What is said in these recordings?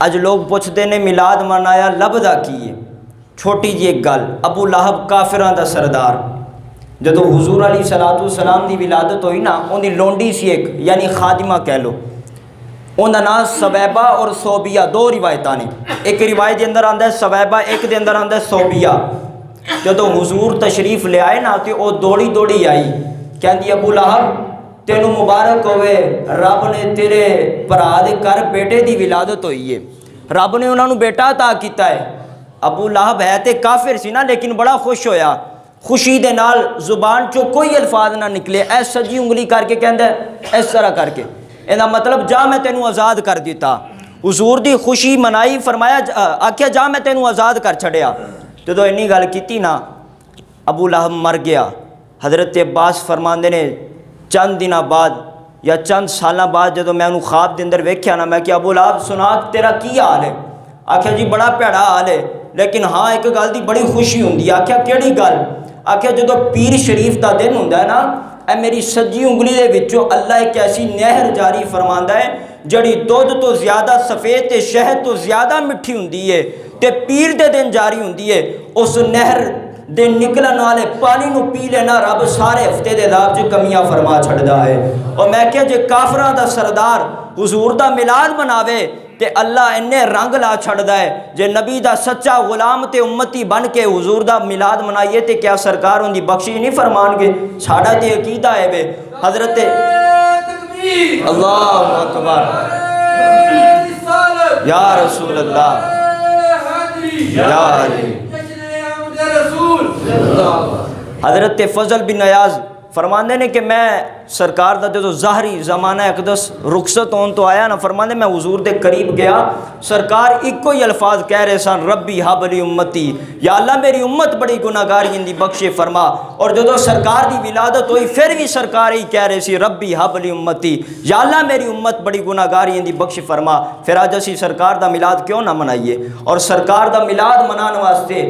अज लोग पुछते ने मिलाद मनाया लभदा की है। छोटी जी एक गल, अबू लहब काफिरां दा सरदार, जदों हुजूर अली सलातु सलाम दी विलादत हुई ना, उनकी लोंडी सी एक, यानी खादिमा कह लो, उनका नाम सवैबा और सोबिया, दो रिवायत ने। एक रिवायत के अंदर आंदा है सवैबा, एक के अंदर आंदा है सोबिया। जदों हुजूर तशरीफ ले आए ना तो वह दौड़ी दौड़ी आई, कहती अबू लहब तेनू मुबारक होवे, रब ने तेरे भरा दे घर बेटे की विलादत हुई है, रब ने उन्होंने बेटा अता किया है। अबू लहब है तो काफिर सी ना, लेकिन बड़ा खुश होया, खुशी दे नाल जुबान चो कोई अल्फाज ना निकले, ऐ सजी उंगली करके कहंदा इस तरह करके, इहदा मतलब जा मैं तेनू आज़ाद कर दिता। हुजूर दी खुशी मनाई, फरमाया आख्या जा मैं तेनू आज़ाद कर छड़िया। जदों इन्नी गल कीती ना, अबू लहब मर गया। हज़रत अब्बास फरमांदे ने चंद दिनों बाद या चंद सालों बाद जदों मैं उन्होंने ख्वाब के अंदर वेख्या ना, मैं कि अबू लहब सुना तेरा की हाल है? आख्या जी बड़ा भैड़ा हाल है, लेकिन हाँ एक गल की बड़ी खुशी होंगी। आख्या केड़ी गल? आख्या जदों पीर शरीफ का दिन होंदा है ना, ए मेरी सज्जी उंगली दे विचों अल्लाह एक ऐसी नहर जारी फरमांदा है जड़ी दुध तो ज़्यादा सफ़ेद ते शहद तो ज़्यादा मिठी होंदी है, ते पीर दे दिन जारी होंदी है। उस नहर दे निकलन वाले पानी नू पी लेना रब सारे हफ्ते दे अज़ाब च कमियां फरमा छड़दा है। और मैं क्या जे काफरां दा सरदार हुजूर दा मिलाद मनावे ते अल्लाह इन्ने रंग ला छड़दा है। जे नबी दा सच्चा गुलाम ते उम्मती बन के हुजूर दा मिलाद मनाइए तो क्या सरकार उनकी बख्शी नहीं फरमानगे? साडा ते अकीदा है वे हजरत अल्लाहु अकबर या रसूल अल्लाह या अली। हजरत फजल बिन अयाज फरमाते ने कि मैं सरकार का जो ज़ाहरी ज़माना अकदस रुखसत होने तो आया ना, फरमाते मैं हुजूर के करीब गया, सरकार इको ही अल्फाज कह रहे सन, रब्बी हाबली उम्मती, या अल्लाह मेरी उम्मत बड़ी गुनाहगार इंदी बख्शे फरमा। और जो सरकार की विलादत हुई फिर भी सरकार ही कह रहे सी रब्बी हाबली उम्मती, या अल्लाह मेरी उम्मत बड़ी गुनाहगार इंदी बख्शे फरमा। फिर अज असी सरकार का मिलाद क्यों ना मनाइए? और सरकार का मिलाद मनाने वास्ते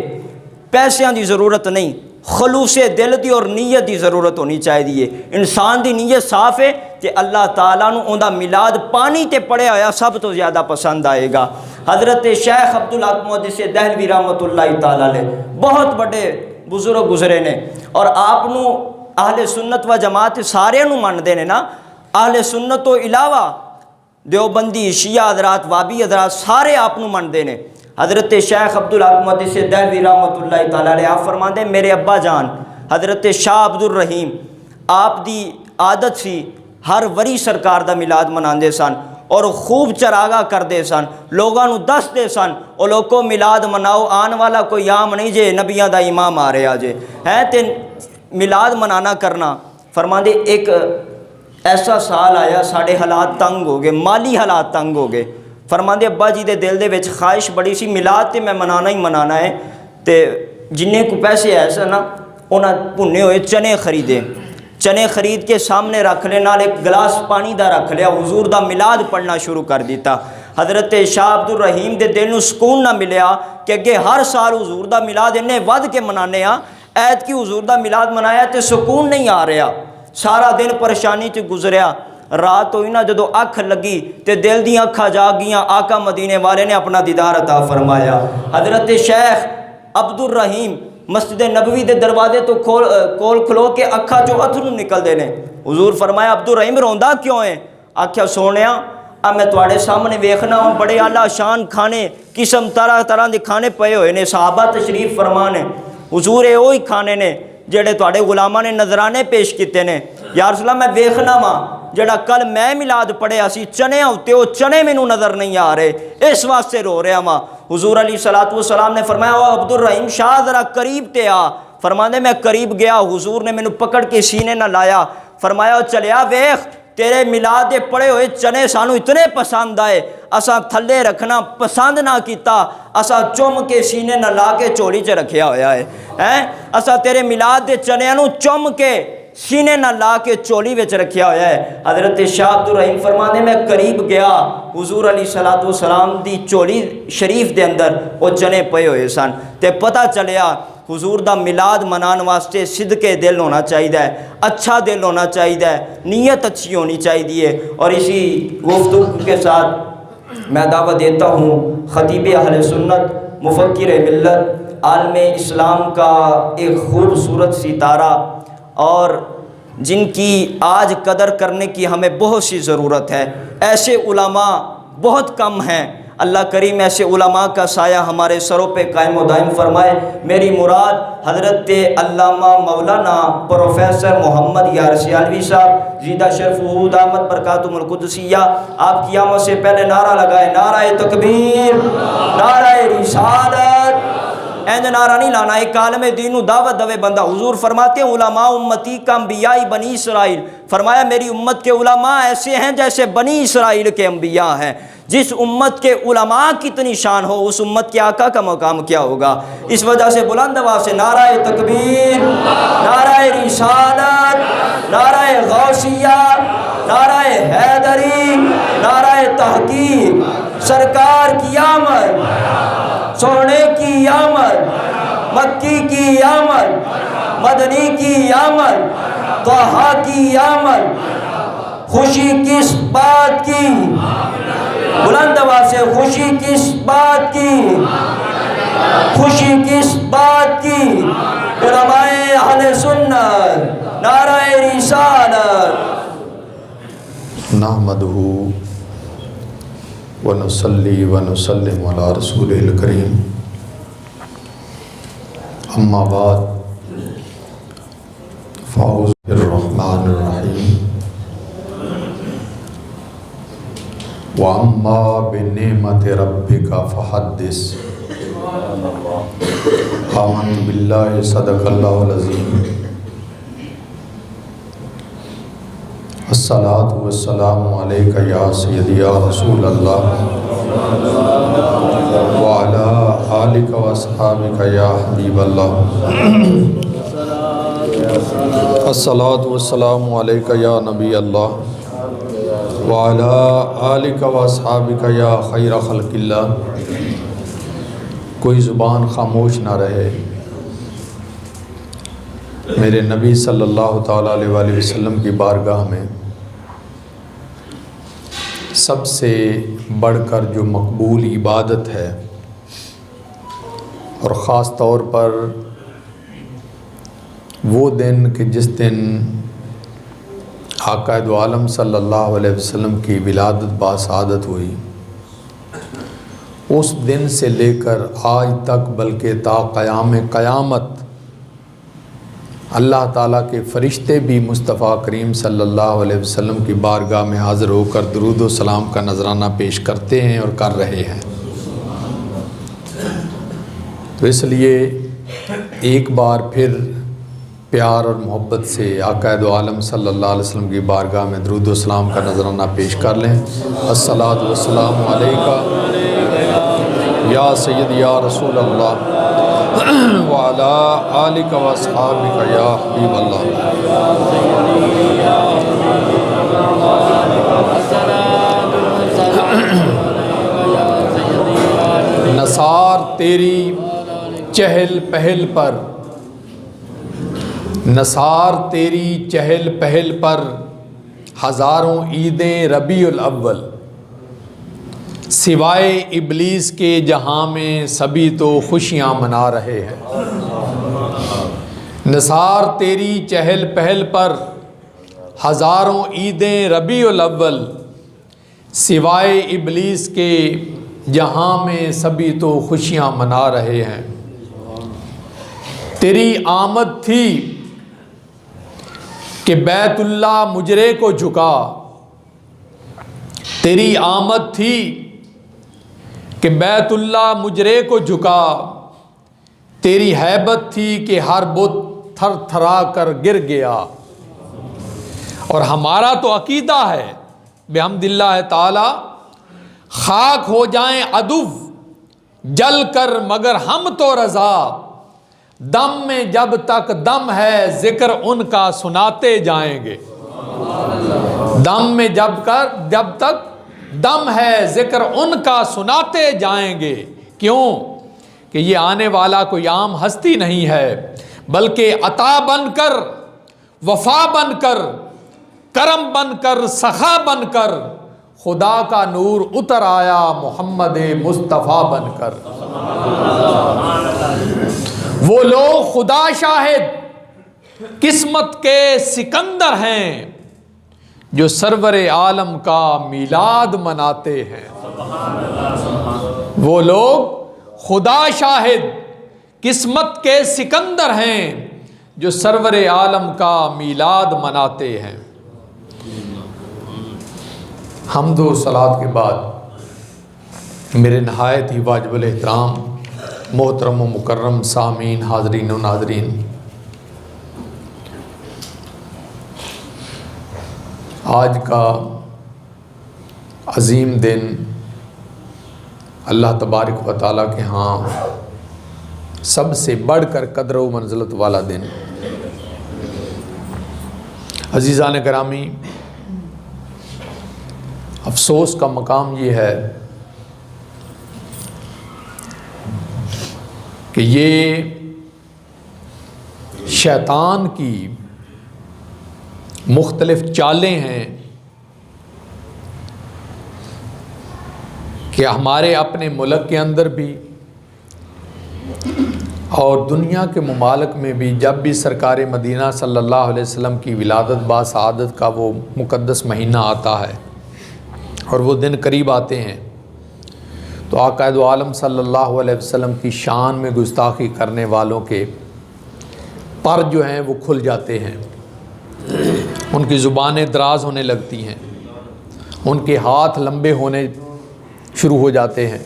पैसों की ज़रूरत नहीं, खलूसे दिल की और नीयत की ज़रूरत होनी चाहिए। इंसान की नीयत साफ है तो अल्लाह ताला नू उनका मिलाद पानी ते पढ़िया होया सब तो ज़्यादा पसंद आएगा। हज़रत शेख अब्दुल हक मुहद्दिस दहलवी रहमतुल्लाह तआला अलैह बहुत बड़े बुजुर्ग गुजरे ने, और आपनू अहले सुन्नत व जमात सारे नू मनते हैं ना। अहले सुन्नत तो इलावा देवबंदी शिया हजरात वाबी हजरात सारे आपनू मनते हैं। हज़रत शेख अब्दुल हक मुहद्दिस दहलवी रहमतुल्लाह तआला अलैह आप फरमाते मेरे अब्बा जान हज़रत शाह अब्दुल रहीम आप दी आदत सी हर वरी सरकार का मिलाद मनाते सन और खूब चरागा करते सन, लोगों को दसते सन और लोगों मिलाद मनाओ, आने वाला कोई आम नहीं जे नबियां दा इमाम आ रहा जे है तो मिलाद मनाना करना। फरमाते एक ऐसा साल आया साढ़े हालात तंग हो गए, माली हालात तंग हो गए। फरमाते अब्बा जी के दिल के विच ख्वाहिश बड़ी सी मिलाद तो मैं मनाना ही मनाना है, तो जिन्ने को पैसे है सन ना उन्हें भुने हुए चने खरीदे, चने खरीद के सामने रख ले, नाल एक गिलास पानी का रख लिया, हुजूर का मिलाद पढ़ना शुरू कर दिता। हज़रत शाह अब्दुल रहीम के दिल में सुकून ना मिलया कि अगे हर साल हुजूर का मिलाद इन्ने वध के मनाने ऐतकी हुजूर का मिलाद मनाया तो सुकून नहीं आ रहा, सारा दिन परेशानी च गुजरिया। रात हुई ना जदों अख लगी तो दिल दी अखा जाग गईयां, आका मदीने वाले ने अपना दीदार अता फरमाया। हज़रत शेख अब्दुल रहीम मस्जिद नबवी के दरवाजे तो कोल खलो के अखा चो अथरू निकलते हैं। हुजूर फरमाया अब्दुल रहीम रोंदा क्यों है? आख्या सोनिया अब मैं तुहाडे सामने वेखना बड़े आला शान खाने किस्म तरह तरह के खाने पे हुए ने, सहाबा तशरीफ फरमान है, हुजूर ये वही खाने ने जेड़े तुहाडे गुलामां ने नजराने पेश किए ने। या रसूल अल्लाह मैं वेखना वा जड़ा कल मैं मिलाद पढ़िया सी चने उत्ते वो चने मैनू नज़र नहीं आ रहे, इस वास्ते रो रहा वा। हुजूर अली सलातु वसलाम ने फरमाया अब्दुल रहीम शाह ज़रा करीब ते आ। फरमाते मैं करीब गया, हुजूर ने मैनू पकड़ के सीने न लाया, फरमाया चलिया वेख तेरे मिलाद दे पड़े हुए चने सानू इतने पसंद आए, असा थले रखना पसंद ना किता, असा चुम के सीने न ला के झोली च रखिया होया है। असा तेरे मिलाद दे चनिया नू चुम के सीने न ला के चोली विच रखिया होया है। हज़रत शाह अब्दुल रहीम फरमाने मैं करीब गया, हुजूर अली सलातु सलाम दी चोली शरीफ दे अंदर वो चने पे हुए सन, ते पता चलिया हुजूर दा मिलाद मनाने वास्ते सिदके दिल होना चाहिए, अच्छा दिल होना चाहिए, नीयत अच्छी होनी चाहिए। और इसी गुफ्तगू के साथ मैं दावत देता हूँ ख़तीब अहले सुन्नत, मुफ़क्किर मिल्लत, आलम इस्लाम का एक खूबसूरत सितारा, और जिनकी आज कदर करने की हमें बहुत सी ज़रूरत है। ऐसे उलमा बहुत कम हैं। अल्लाह करीम ऐसे उलमा का साया हमारे सरों पे कायम व दायम फरमाए। मेरी मुराद हज़रत अल्लामा मौलाना प्रोफेसर मोहम्मद यार सियालवी साहब ज़ीदा शरफ़ दामत बरकातुहुल कुद्सिया, आप क़यामत से पहले नारा लगाए, नाराए तकबीर, नाराए रिसालत। ऐंज नारा नहीं लाना, एक आलम दीन दावत दवे बंदा। हुजूर फरमाते हैं उलमा उम्मती का अंबियाई बनी इसराइल, फरमाया मेरी उम्मत के उलमा ऐसे हैं जैसे बनी इसराइल के अंबिया हैं। जिस उम्मत के उलमा कितनी शान हो, उस उम्मत के आका का मकाम क्या होगा। इस वजह से बुलंद आवाज़ से नाराए तकबीर, नाराए रिसालत, नाराए गौसिया, नाराए हैदरी, नाराए तहकीक, सरकार की आमद, सोने की आमद, मक्की की आमद, मदनी की आमद, तोहा की आमद। खुशी किस बात की, बुलंद आवाज़ से खुशी किस बात की, खुशी किस बात की। उलमाए अहले सुन्नत, नाराए रिसालत। नहमदुहु व नुसल्ली व नुसल्लिमु अला रसूलिल करीम, अम्मा बाद, फ़ाउज़ुर्रहमानिर्रहीम। व अम्मा बिनिअमति रब्बिका फ़हद्दिस। आमन्तु बिल्लाहि सदक़ल्लाहुल अज़ीम। अस्सलातु वस्सलामु अलैका या सय्यदी या रसूल अल्लाह व अला आलिका व अस्हाबिका या हबीब अल्लाह। अस्सलातु वस्सलामु अलैका या नबी अल्लाह व अला आलिका व अस्हाबिका या खैर खल्क़िल्लाह। कोई ज़ुबान खामोश ना रहे। मेरे नबी सल्लल्लाहु ताला अलैहि वसल्लम की बारगाह में सबसे बढ़कर जो मकबूल इबादत है, और ख़ास तौर पर वो दिन कि जिस दिन आका दो आलम सल्लल्लाहु अलैहि वसल्लम की विलादत बासआदत हुई, उस दिन से लेकर आज तक बल्कि ता क़याम क़यामत अल्लाह ताला के फ़रिश्ते भी मुस्तफ़ा करीम सल्लल्लाहु अलैहि वसल्लम की बारगाह में हाज़िर होकर दुरूद व सलाम का नजराना पेश करते हैं और कर रहे हैं। तो इसलिए एक बार फिर प्यार और मोहब्बत से आका दो आलम सल्लल्लाहु अलैहि वसल्लम की बारगाह में दुरूद व सलाम का नजराना पेश कर लें। अस्सलातु वस्सलामु अलैका या सय्यदी या रसूल अल्लाह व अला आलिका व अस्हाबिका या हबीब अल्लाह। नसार तेरी चहल पहल पर, नसार तेरी चहल पहल पर हज़ारों ईदें रबीउल अव्वल। सिवाय इबलीस के जहाँ में सभी तो खुशियाँ मना रहे हैं। नसार तेरी चहल पहल पर हज़ारों ईदें रबीउल अव्वल। सिवाय इबलीस के जहाँ में सभी तो खुशियाँ मना रहे हैं। तेरी आमद थी कि बैतुल्ला मुजरे को झुका। तेरी आमद थी कि बैतुल्ला मुजरे को झुका। तेरी हैबत थी कि हर बुत थर थरा कर गिर गया। और हमारा तो अकीदा है बिहम्दिल्लाह ताला, खाक हो जाएं अदुव जल कर मगर हम तो रज़ा। दम में जब तक दम है जिक्र उनका सुनाते जाएंगे। दम में जब तक दम है जिक्र उनका सुनाते जाएंगे। क्यों कि ये आने वाला कोई आम हस्ती नहीं है, बल्कि अता बनकर, वफा बनकर, करम बनकर, सखा बनकर, खुदा का नूर उतर आया मोहम्मद मुस्तफ़ा बनकर। वो लोग खुदा शाहिद किस्मत के सिकंदर हैं जो सरवर आलम का मीलाद मनाते हैं। वो लोग खुदा शाहिद किस्मत के सिकंदर हैं जो सरवर आलम का मीलाद मनाते हैं। हम्द व सलात के बाद मेरे नहायत ही वाजिबुल एहतराम मोहतरम व मुकर्रम सामीन, हाज़रीन व नाज़रीन, आज का अज़ीम दिन अल्लाह तबारक व तआला के यहाँ सबसे बढ़कर कदर व मंज़िलत वाला दिन। अज़ीज़ान करामी, अफसोस का मकाम ये है कि ये शैतान की मुख्तलिफ चालें हैं कि हमारे अपने मुल्क के अंदर भी और दुनिया के ममालिक में भी जब भी सरकार मदीना सल्लल्लाहु अलैहि वसल्लम की विलादत बासआदत का वो मुक़द्दस महीना आता है और वो दिन करीब आते हैं तो आक़ा दो आलम सल्लल्लाहु अलैहि वसल्लम की शान में गुस्ताखी करने वालों के पर जो हैं वो खुल जाते हैं, उनकी ज़ुबानें दराज होने लगती हैं, उनके हाथ लंबे होने शुरू हो जाते हैं।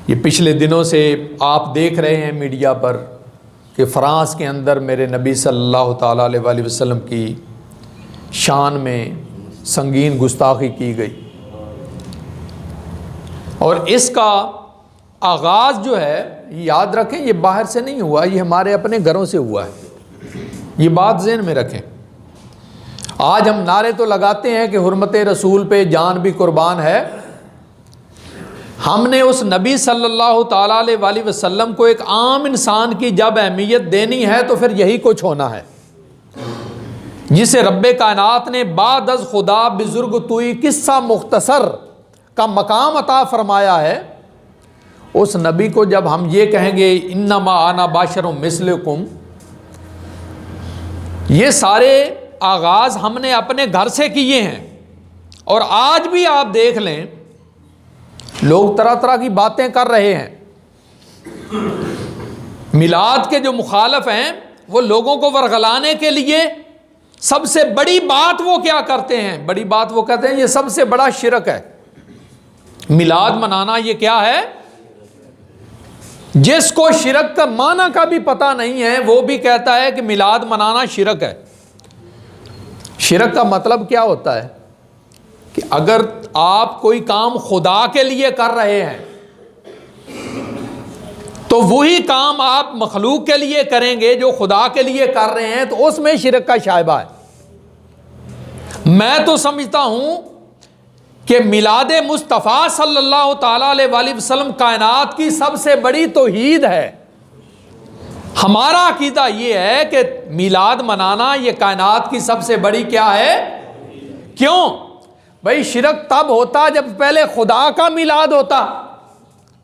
ये पिछले दिनों से आप देख रहे हैं मीडिया पर कि फ़्रांस के अंदर मेरे नबी सल्लल्लाहु ताला अलैहि वसल्लम की शान में संगीन गुस्ताखी की गई और इसका आगाज़ जो है याद रखें, ये बाहर से नहीं हुआ, ये हमारे अपने घरों से हुआ है। ये बात ज़हन में रखें। आज हम नारे तो लगाते हैं कि हुर्मत रसूल पे जान भी कुर्बान है। हमने उस नबी सल्लल्लाहु ताला अलैहि वसल्लम को एक आम इंसान की जब अहमियत देनी है तो फिर यही कुछ होना है, जिसे रब्बे कायनात ने बाद अज़ खुदा बुजुर्ग तुई किस्सा मुख्तसर का मकाम अता फरमाया है। उस नबी को जब हम ये कहेंगे इन्नमा आना बाशरुम मिस्लुकुम, ये सारे आगाज़ हमने अपने घर से किए हैं और आज भी आप देख लें लोग तरह तरह की बातें कर रहे हैं। मिलाद के जो मुखालफ हैं वो लोगों को वरगलाने के लिए सबसे बड़ी बात वो क्या करते हैं, बड़ी बात वो कहते हैं ये सबसे बड़ा शिरक है। मिलाद मनाना ये क्या है? जिसको शिरक का माना का भी पता नहीं है वो भी कहता है कि मिलाद मनाना शिरक है। शिरक का मतलब क्या होता है कि अगर आप कोई काम खुदा के लिए कर रहे हैं तो वही काम आप मखलूक के लिए करेंगे जो खुदा के लिए कर रहे हैं, तो उसमें शिरक का शायबा है। मैं तो समझता हूं कि मिलाद मुस्तफ़ा सल्लल्लाहु ताला अलैहि वसल्लम कायनात की सबसे बड़ी तौहीद है। हमारा अकीदा ये है कि मिलाद मनाना ये कायनात की सबसे बड़ी क्या है? क्यों भाई? शिरक तब होता जब पहले खुदा का मिलाद होता।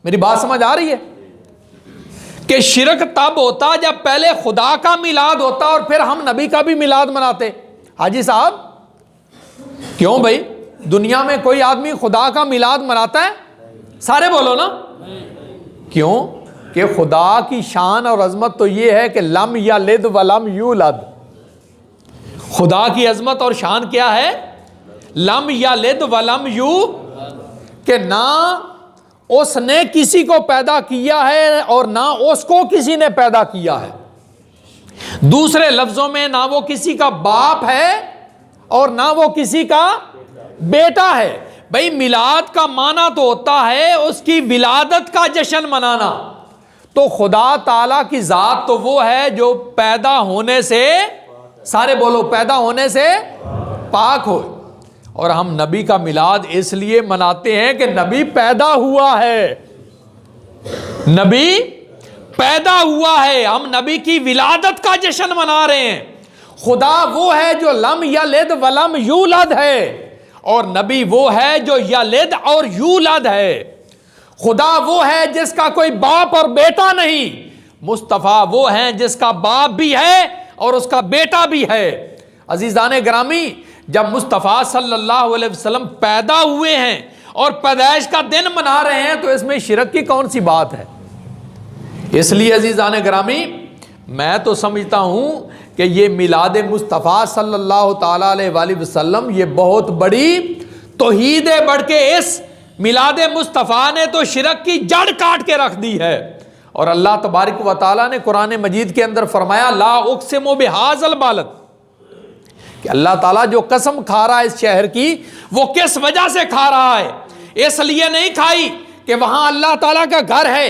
मेरी बात समझ आ रही है कि शिरक तब होता जब पहले खुदा का मिलाद होता और फिर हम नबी का भी मिलाद मनाते। हाजी साहब क्यों भाई, दुनिया में कोई आदमी खुदा का मिलाद मनाता है? सारे बोलो ना। क्यों कि खुदा की शान और अजमत तो ये है कि लम यलिद वलम यूलद। खुदा की अजमत और शान क्या है? लम यलिद वलम यू, कि ना उसने किसी को पैदा किया है और ना उसको किसी ने पैदा किया है। दूसरे लफ्जों में ना वो किसी का बाप है और ना वो किसी का बेटा है। भाई मिलाद का माना तो होता है उसकी विलादत का जश्न मनाना। तो खुदा ताला की जात तो वो है जो पैदा होने से, सारे बोलो, पैदा होने से पाक हो। और हम नबी का मिलाद इसलिए मनाते हैं कि नबी पैदा हुआ है, नबी पैदा हुआ है। हम नबी की विलादत का जश्न मना रहे हैं। खुदा वो है जो लम यलिद वलम यूलद है और नबी वो है जो यलिद और यूलद है। खुदा वो है जिसका कोई बाप और बेटा नहीं, मुस्तफ़ा वो है जिसका बाप भी है और उसका बेटा भी है। अजीज़ान गिरामी, जब मुस्तफ़ा सल्लल्लाहु अलैहि वसल्लम पैदा हुए हैं और पैदाइश का दिन मना रहे हैं तो इसमें शिरक की कौन सी बात है। इसलिए अजीज़ान गिरामी, मैं तो समझता हूं कि ये मिलाद मुस्तफ़ा सल्लल्लाहु ताला अलैहि वसल्लम ये बहुत बड़ी तौहीद है। बढ़ के इस मिलाद मुस्तफ़ा ने तो शिरक की जड़ काट के रख दी है। और अल्लाह तबारक व तआला ने कुरान मजीद के अंदर फरमाया, ला उक़सिमु बिहाज़ल बालद, कि अल्लाह ताला जो कसम खा रहा है इस शहर की, वो किस वजह से खा रहा है। इसलिए नहीं खाई कि वहां अल्लाह ताला का घर है,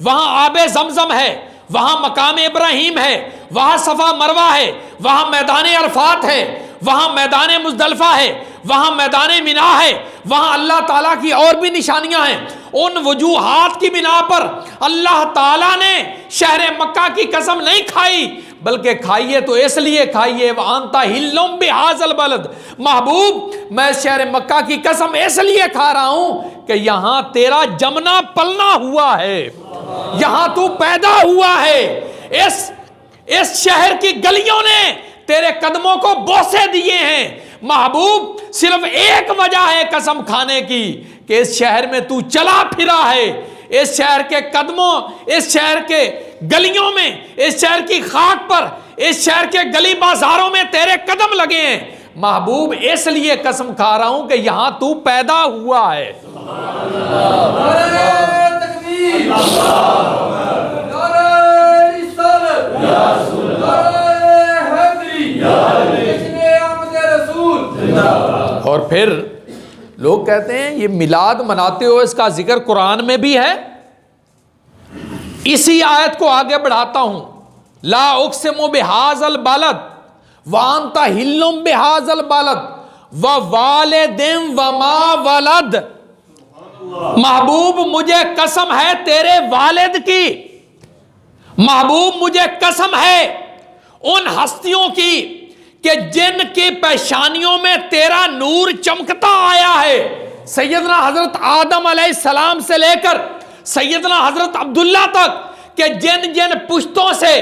वहां आबे ज़मज़म है, वहां मकाम इब्राहिम है, वहां सफ़ा मरवा है, वहां मैदान अरफात है, वहां मैदान मुज़दलिफ़ा है, वहां मैदान मिना है, वहां अल्लाह ताला की और भी निशानियां हैं। उन वजूहात की बिना पर अल्लाह ताला ने शहर मक्का की कसम नहीं खाई, बल्कि खाइए तो इसलिए खाइए वांता हिल्लुम बिहाज़ल बलद, महबूब मैं शहर मक्का की कसम इसलिए खा रहा हूं कि यहां तेरा जमना पलना हुआ है, यहां तू पैदा हुआ है। इस शहर की गलियों ने तेरे कदमों को बोसे दिए हैं। महबूब सिर्फ एक वजह है कसम खाने की कि इस शहर में तू चला फिरा है, इस शहर के कदमों, इस शहर के गलियों में, इस शहर की खाक पर, इस शहर के गली बाजारों में तेरे कदम लगे हैं। महबूब इसलिए कसम खा रहा हूं कि यहां तू पैदा हुआ है। और फिर लोग कहते हैं ये मिलाद मनाते हो, इसका जिक्र कुरान में भी है। इसी आयत को आगे बढ़ाता हूं, ला उक़सिमु बिहाज़ल बालद वांता हिल्लुम बिहाज़ल बालद व वालिदिन व मा वलद। महबूब मुझे कसम है तेरे वालिद की, महबूब मुझे कसम है उन हस्तियों की कि जिनकी पेशानियों में तेरा नूर चमकता आया है। सैयदना हजरत आदम अलैहिस्सलाम से लेकर सैयदना हजरत अब्दुल्ला तक के जिन जिन पुश्तों से,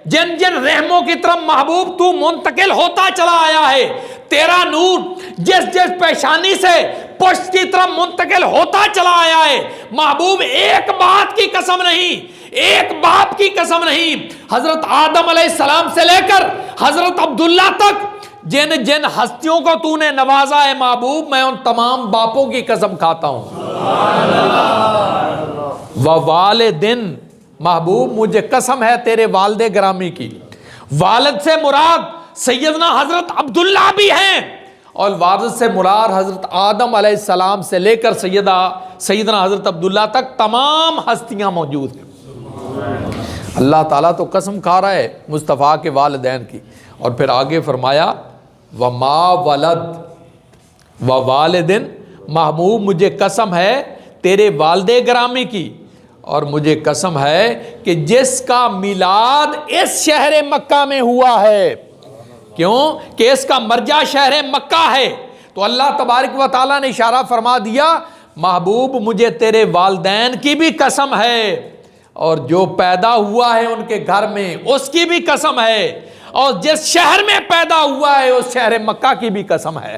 जिन जिन रहमों की तरफ महबूब तू मुंतकिल होता चला आया है, तेरा नूर जिस जिस पेशानी से पुश्त की तरफ मुंतकिल होता चला आया है। महबूब एक बात की कसम नहीं, एक बाप की कसम नहीं, हजरत आदम अलैहिस्सलाम से लेकर हजरत अब्दुल्ला तक जिन जिन हस्तियों को तूने नवाजा है महबूब, मैं उन तमाम बापों की कसम खाता हूं। व वालिदिन, महबूब मुझे कसम है तेरे वालिदे ग्रामी की। वालिद से मुराद सैयदना हजरत अब्दुल्ला भी हैं और वालिद से मुराद हजरत आदम अलैहिस्सलाम से लेकर सैयदना हजरत अब्दुल्ला तक तमाम हस्तियां मौजूद हैं। अल्लाह ताला तो कसम खा रहा है मुस्तफ़ा के वालिदैन की। और फिर आगे फरमाया व मा वलद व वालिदिन, महबूब मुझे कसम है तेरे वालिदे ग्रामी की, और मुझे कसम है कि जिसका मिलाद इस शहर मक्का में हुआ है। क्यों कि इसका मर्जा शहर मक्का है। तो अल्लाह तबारक व तआला ने इशारा फरमा दिया, महबूब मुझे तेरे वालिदैन की भी कसम है, और जो पैदा हुआ है उनके घर में उसकी भी कसम है, और जिस शहर में पैदा हुआ है उस शहर मक्का की भी कसम है।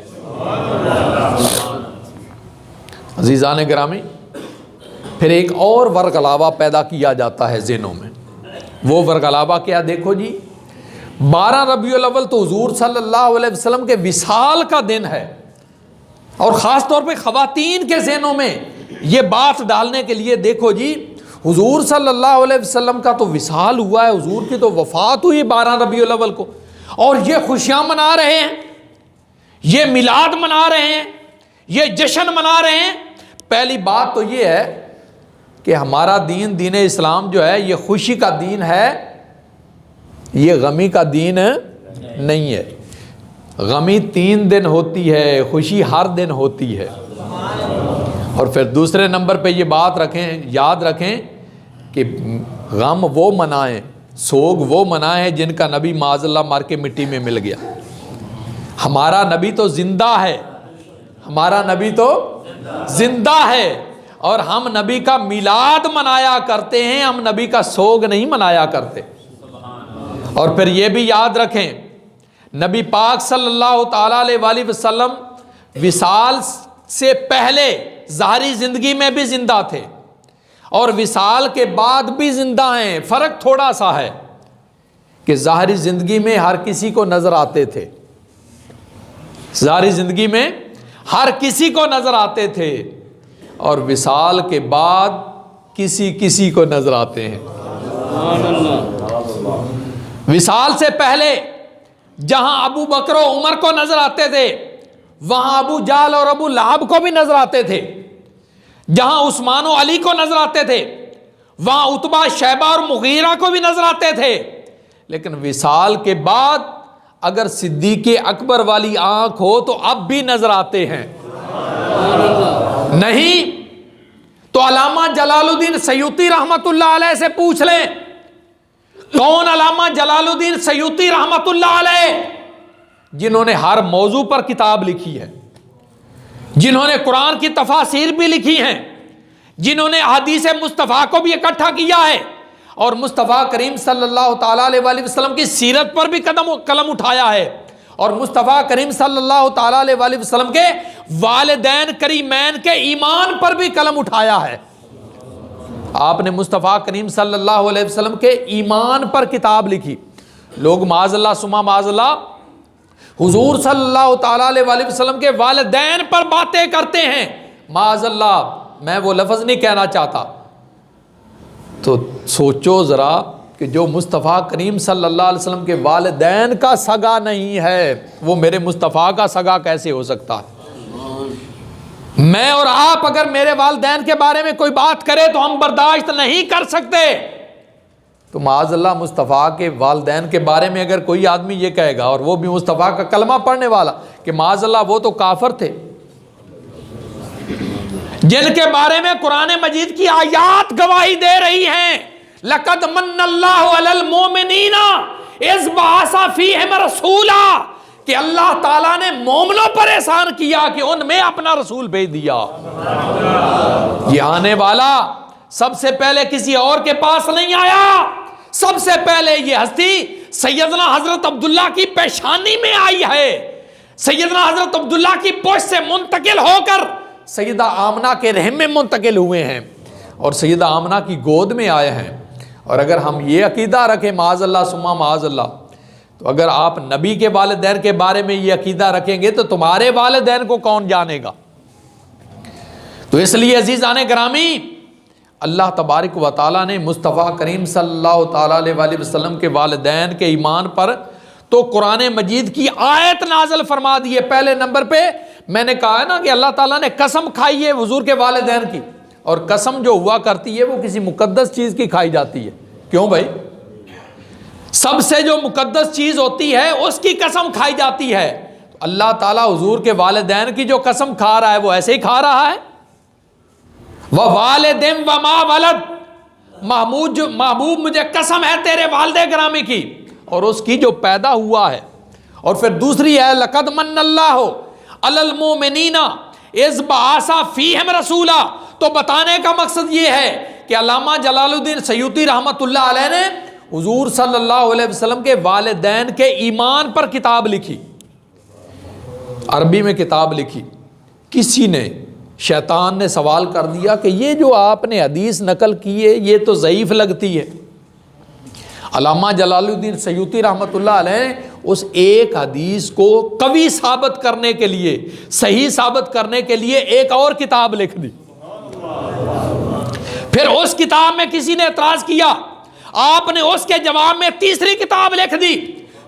अजीज़ान गिरामी, फिर एक और वर्गलावा पैदा किया जाता है ज़हनों में। वो वर्गलावा क्या, देखो जी, 12 रबीउल अव्वल तो हुजूर सल्लल्लाहु अलैहि वसल्लम के विसाल का दिन है, और ख़ास तौर पे ख़वातीन के ज़हनों में ये बात डालने के लिए, देखो जी हुजूर सल्लल्लाहु अलैहि वसल्लम का तो विसाल हुआ है, हुजूर की तो वफ़ात हुई 12 रबीउल अव्वल को, और ये खुशियाँ मना रहे हैं, ये मिलाद मना रहे हैं, ये जश्न मना रहे हैं। पहली बात तो ये है कि हमारा दीन, दीन इस्लाम जो है, ये खुशी का दीन है, ये गमी का दीन नहीं है। गमी 3 दिन होती है, खुशी हर दिन होती है। और फिर दूसरे नंबर पे ये बात रखें, याद रखें कि गम वो मनाएं, सोग वो मनाएं जिनका नबी माज़अल्लाह मार के मिट्टी में मिल गया। हमारा नबी तो जिंदा है, हमारा नबी तो जिंदा है और हम नबी का मिलाद मनाया करते हैं, हम नबी का सोग नहीं मनाया करते। और फिर ये भी याद रखें, नबी पाक सल्लल्लाहु ताला अलैहि वसल्लम विसाल से पहले ज़ाहरी ज़िंदगी में भी जिंदा थे और विसाल के बाद भी जिंदा हैं। फ़र्क थोड़ा सा है कि ज़ाहरी ज़िंदगी में हर किसी को नज़र आते थे, ज़ाहरी ज़िंदगी में हर किसी को नज़र आते थे और विसाल के बाद किसी किसी को नज़र आते हैं। विसाल से पहले जहां अबू बकर और उमर को नज़र आते थे, वहां अबू जाल और अबू लहब को भी नज़र आते थे। जहां उस्मान और अली को नज़र आते थे, वहां उतबा, शैबा और मुगीरा को भी नज़र आते थे। लेकिन विसाल के बाद अगर सिद्दीक़ अकबर वाली आंख हो तो अब भी नजर आते हैं, नहीं तो अल्लामा जलालुद्दीन सयूती रहमतुल्लाह अलैह से पूछ लें। कौन अल्लामा जलालुद्दीन सयूती रहमतुल्लाह अलैह, जिन्होंने हर मौजू पर किताब लिखी है, जिन्होंने कुरान की तफासीर भी लिखी हैं, जिन्होंने हदीस मुस्तफ़ा को भी इकट्ठा किया है और मुस्तफ़ा करीम सल्लल्लाहु ताला अलैहि वसल्लम की सीरत पर भी कलम उठाया है और मुस्तफ़ा करीम सल्लल्लाहु ताला अलैहि वसल्लम के वालिदैन करीमैन के ईमान पर भी कलम उठाया है। आपने मुस्तफ़ा करीम सल्लल्लाहु अलैहि वसल्लम के ईमान पर किताब लिखी। लोग माज़अल्लाह सुमा माज़अल्लाह हुजूर सल्लल्लाहु ताला अलैहि वसल्लम के वालिदैन पर बातें करते हैं, माज़अल्लाह, मैं वो लफ्ज़ नहीं कहना चाहता। तो सोचो ज़रा कि जो मुस्तफ़ा करीम सल्लल्लाहु अलैहि वसल्लम के वालिदैन का सगा नहीं है, वो मेरे मुस्तफ़ा का सगा कैसे हो सकता है? मैं और आप अगर मेरे वालिदैन के बारे में कोई बात करे तो हम बर्दाश्त नहीं कर सकते, तो माज़अल्लाह मुस्तफ़ा के वालिदैन के बारे में अगर कोई आदमी ये कहेगा और वो भी मुस्तफ़ा का कलमा पढ़ने वाला कि माज़अल्लाह वो तो काफिर थे, जिनके बारे में कुरान मजीद की आयात गवाही दे रही हैं, लक़द मन्नल्लाहु अलल मोमिनीना इज़ बअसा फ़ीहिम रसूला, कि अल्लाह ताला ने मोमिनों पर एहसान किया कि उनमें अपना रसूल भेज दिया। ये आने वाला सबसे पहले किसी और के पास नहीं आया, सबसे पहले ये हस्ती सैयदना हजरत अब्दुल्ला की पेशानी में आई है। सैयदना हजरत अब्दुल्ला की पोश से मुंतकिल होकर सैयदा आमना के रहम में मुंतकिल हुए हैं और सैयदा आमना की गोद में आए हैं। और अगर हम ये अकीदा रखें माज़अल्लाह सुम्मा माज़अल्लाह, तो अगर आप नबी के वालिदैन के बारे में ये अकीदा रखेंगे तो तुम्हारे वालिदैन को कौन जानेगा? तो इसलिए अज़ीज़ान गिरामी, अल्लाह तबारक व तआला ने मुस्तफ़ा करीम सल्लल्लाहु ताला अलैहि वसल्लम के वालिदैन के ईमान पर तो कुरान मजीद की आयत नाज़िल फरमा दी है। पहले नंबर पे मैंने कहा है ना कि अल्लाह ताला ने कसम खाई है हुजूर के वालिदैन की, और कसम जो हुआ करती है वो किसी मुकद्दस चीज़ की खाई जाती है। क्यों भाई? सबसे जो मुकद्दस चीज़ होती है उसकी कसम खाई जाती है। तो अल्लाह ताला हुजूर के वालिदैन की जो कसम खा रहा है वो ऐसे ही खा रहा है। वह वालिदिन व मा वलद, महबूब मुझे कसम है तेरे वालिदे गिरामी की और उसकी जो पैदा हुआ है। और फिर दूसरी है लक़द मन्नल्लाहु अलल मोमिनीना इज़ बअसा फ़ीहिम रसूला। तो बताने का मकसद ये है कि अल्लामा जलालुद्दीन सयूती रहमतुल्लाह अलैह ने हुजूर सल्लल्लाहु अलैहि वसल्लम के वालिदैन के ईमान पर किताब लिखी, अरबी में किताब लिखी। किसी ने, शैतान ने सवाल कर दिया कि ये जो आपने हदीस नकल की है ये तो ज़ईफ़ लगती है। अल्लामा जलालुद्दीन सयूती रहमतुल्लाह अलैह उस एक हदीस को कवी साबित करने के लिए, सही साबित करने के लिए एक और किताब लिख दी। फिर उस किताब में किसी ने एतराज किया, आपने उसके जवाब में तीसरी किताब लिख दी।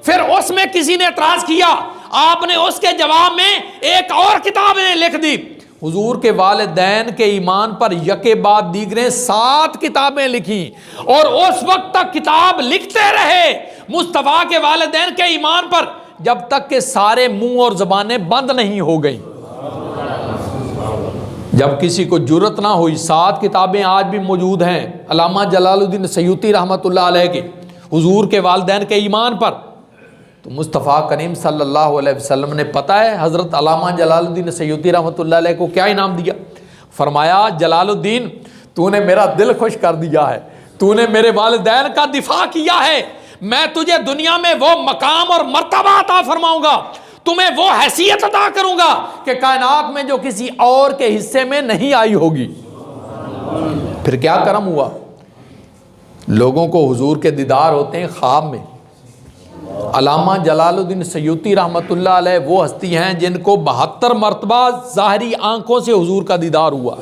फिर उसमें किसी ने एतराज किया, आपने उसके जवाब में एक और किताब लिख दी। हुजूर के वालिदैन के ईमान पर यके बाद दीगरे 7 किताबें लिखी और उस वक्त तक किताब लिखते रहे मुस्तफ़ा के वालिदैन के ईमान पर, जब तक के सारे मुंह और ज़बानें बंद नहीं हो गई। जब किसी को जुर्रत ना हुई, 7 किताबें आज भी मौजूद हैं अल्लामा जलालुद्दीन सयूती रहमतुल्लाह अलैह की हुजूर के वालिदैन के ईमान पर। तो मुस्तफ़ा करीम सल्लल्लाहु अलैहि वसल्लम ने, पता है हज़रत अल्लामा जलालुद्दीन सयूती रहमतुल्लाह अलैह को क्या इनाम दिया? फरमाया, जलालुद्दीन तूने मेरा दिल खुश कर दिया है, तूने मेरे वालिदैन का दिफा किया है, मैं तुझे दुनिया में वो मकाम और मर्तबा अता फरमाऊंगा, तुम्हें वो हैसियत अता करूंगा कि कायनात में जो किसी और के हिस्से में नहीं आई होगी। फिर क्या करम हुआ, लोगों को हुजूर के दीदार होते हैं ख्वाब में। अल्लामा जलालुद्दीन सयूती रहमतुल्लाह अलैह वो हस्ती हैं जिनको 72 मरतबा ज़ाहरी आंखों से हुजूर का दीदार हुआ।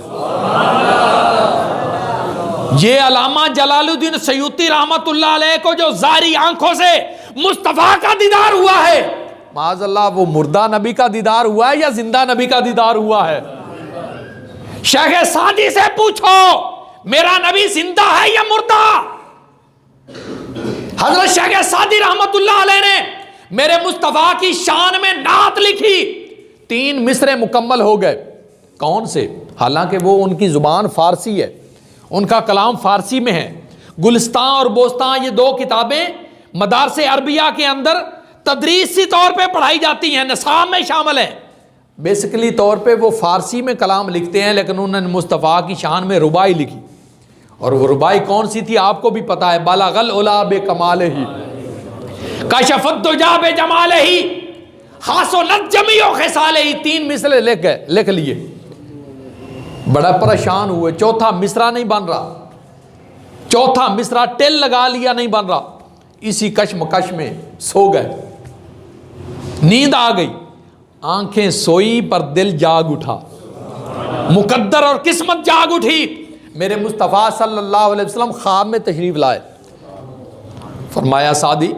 ये अल्लामा जलालुद्दीन सयूती रहमतुल्लाह अलैह को जो ज़ाहरी आंखों से मुस्तफ़ा का दीदार हुआ है, माज़अल्लाह वो मुर्दा नबी का दीदार हुआ है या जिंदा नबी का दीदार हुआ है? शेख सादी से पूछो, मेरा नबी जिंदा है या मुर्दा? हजरत शेख सादी रहमतुल्लाह अलैह ने मेरे मुस्तफ़ा की शान में नात लिखी, 3 मिसरे मुकम्मल हो गए। कौन से? हालांकि वो उनकी जुबान फारसी है, उनका कलाम फारसी में है। गुलिस्तान और बोस्तान ये 2 किताबें मदारसे अरबिया के अंदर तदरीसी तौर पे पढ़ाई जाती हैं, निसाब में शामिल है। बेसिकली तौर पे वो फारसी में कलाम लिखते हैं, लेकिन उन्होंने मुस्तफ़ा की शान में रुबाई लिखी। और वो रुबाई कौन सी थी आपको भी पता है, बलगल उला बे कमाल ही, कशफत दुजा बे जमाल ही, हासुनत जमीओ खिसाल ही। 3 मिसरे लिख लिए, बड़ा परेशान हुए। चौथा मिसरा नहीं बन रहा, चौथा मिसरा टिल लगा लिया, नहीं बन रहा। इसी कश्मकश में सो गए, नींद आ गई, आंखें सोई पर दिल जाग उठा, मुकद्दर और किस्मत जाग उठी। मेरे मुस्तफ़ा सल्लल्लाहु अलैहि वसल्लम ख्वाब में तशरीफ लाए। फरमाया, सादी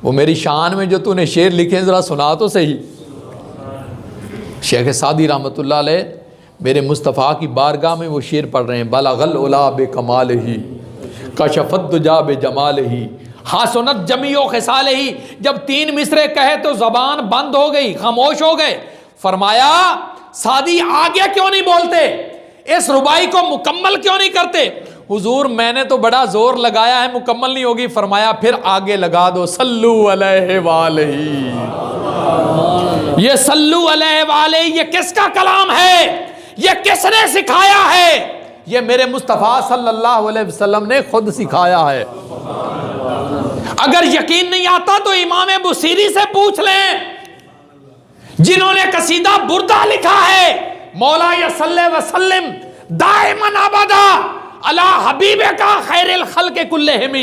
वो मेरी शान में जो तूने शेर लिखे हैं ज़रा सुना तो सही। शेख सादी रहमतुल्लाह अलैह मेरे मुस्तफ़ा की बारगाह में वो शेर पढ़ रहे हैं, बलगल उला बे कमाल ही, कशफत दुजा बे जमाल ही, हासुनत जमीओ खिसाल ही। जब 3 मिसरे कहे तो ज़बान बंद हो गई, खामोश हो गए। फरमाया, सादी आगे क्यों नहीं बोलते, इस रुबाई को मुकम्मल क्यों नहीं करते? हुजूर मैंने तो बड़ा जोर लगाया है, मुकम्मल नहीं होगी। फरमाया, फिर आगे लगा दो, सल्लू अलैहि वालैहि। ये सल्लू अलैहि वालैहि ये किसका कलाम है, ये किसने सिखाया है? ये मेरे मुस्तफ़ा सल्लल्लाहु अलैहि वसल्लम ने खुद सिखाया है। अगर यकीन नहीं आता तो इमाम बुसीरी से पूछ लें, जिन्होंने कसीदा बुर्दा लिखा है, मौला सल्ले वसल्लम दाइमन अबदा अला हबीबे का खैरिल खल्क़ कुल्लिहिम।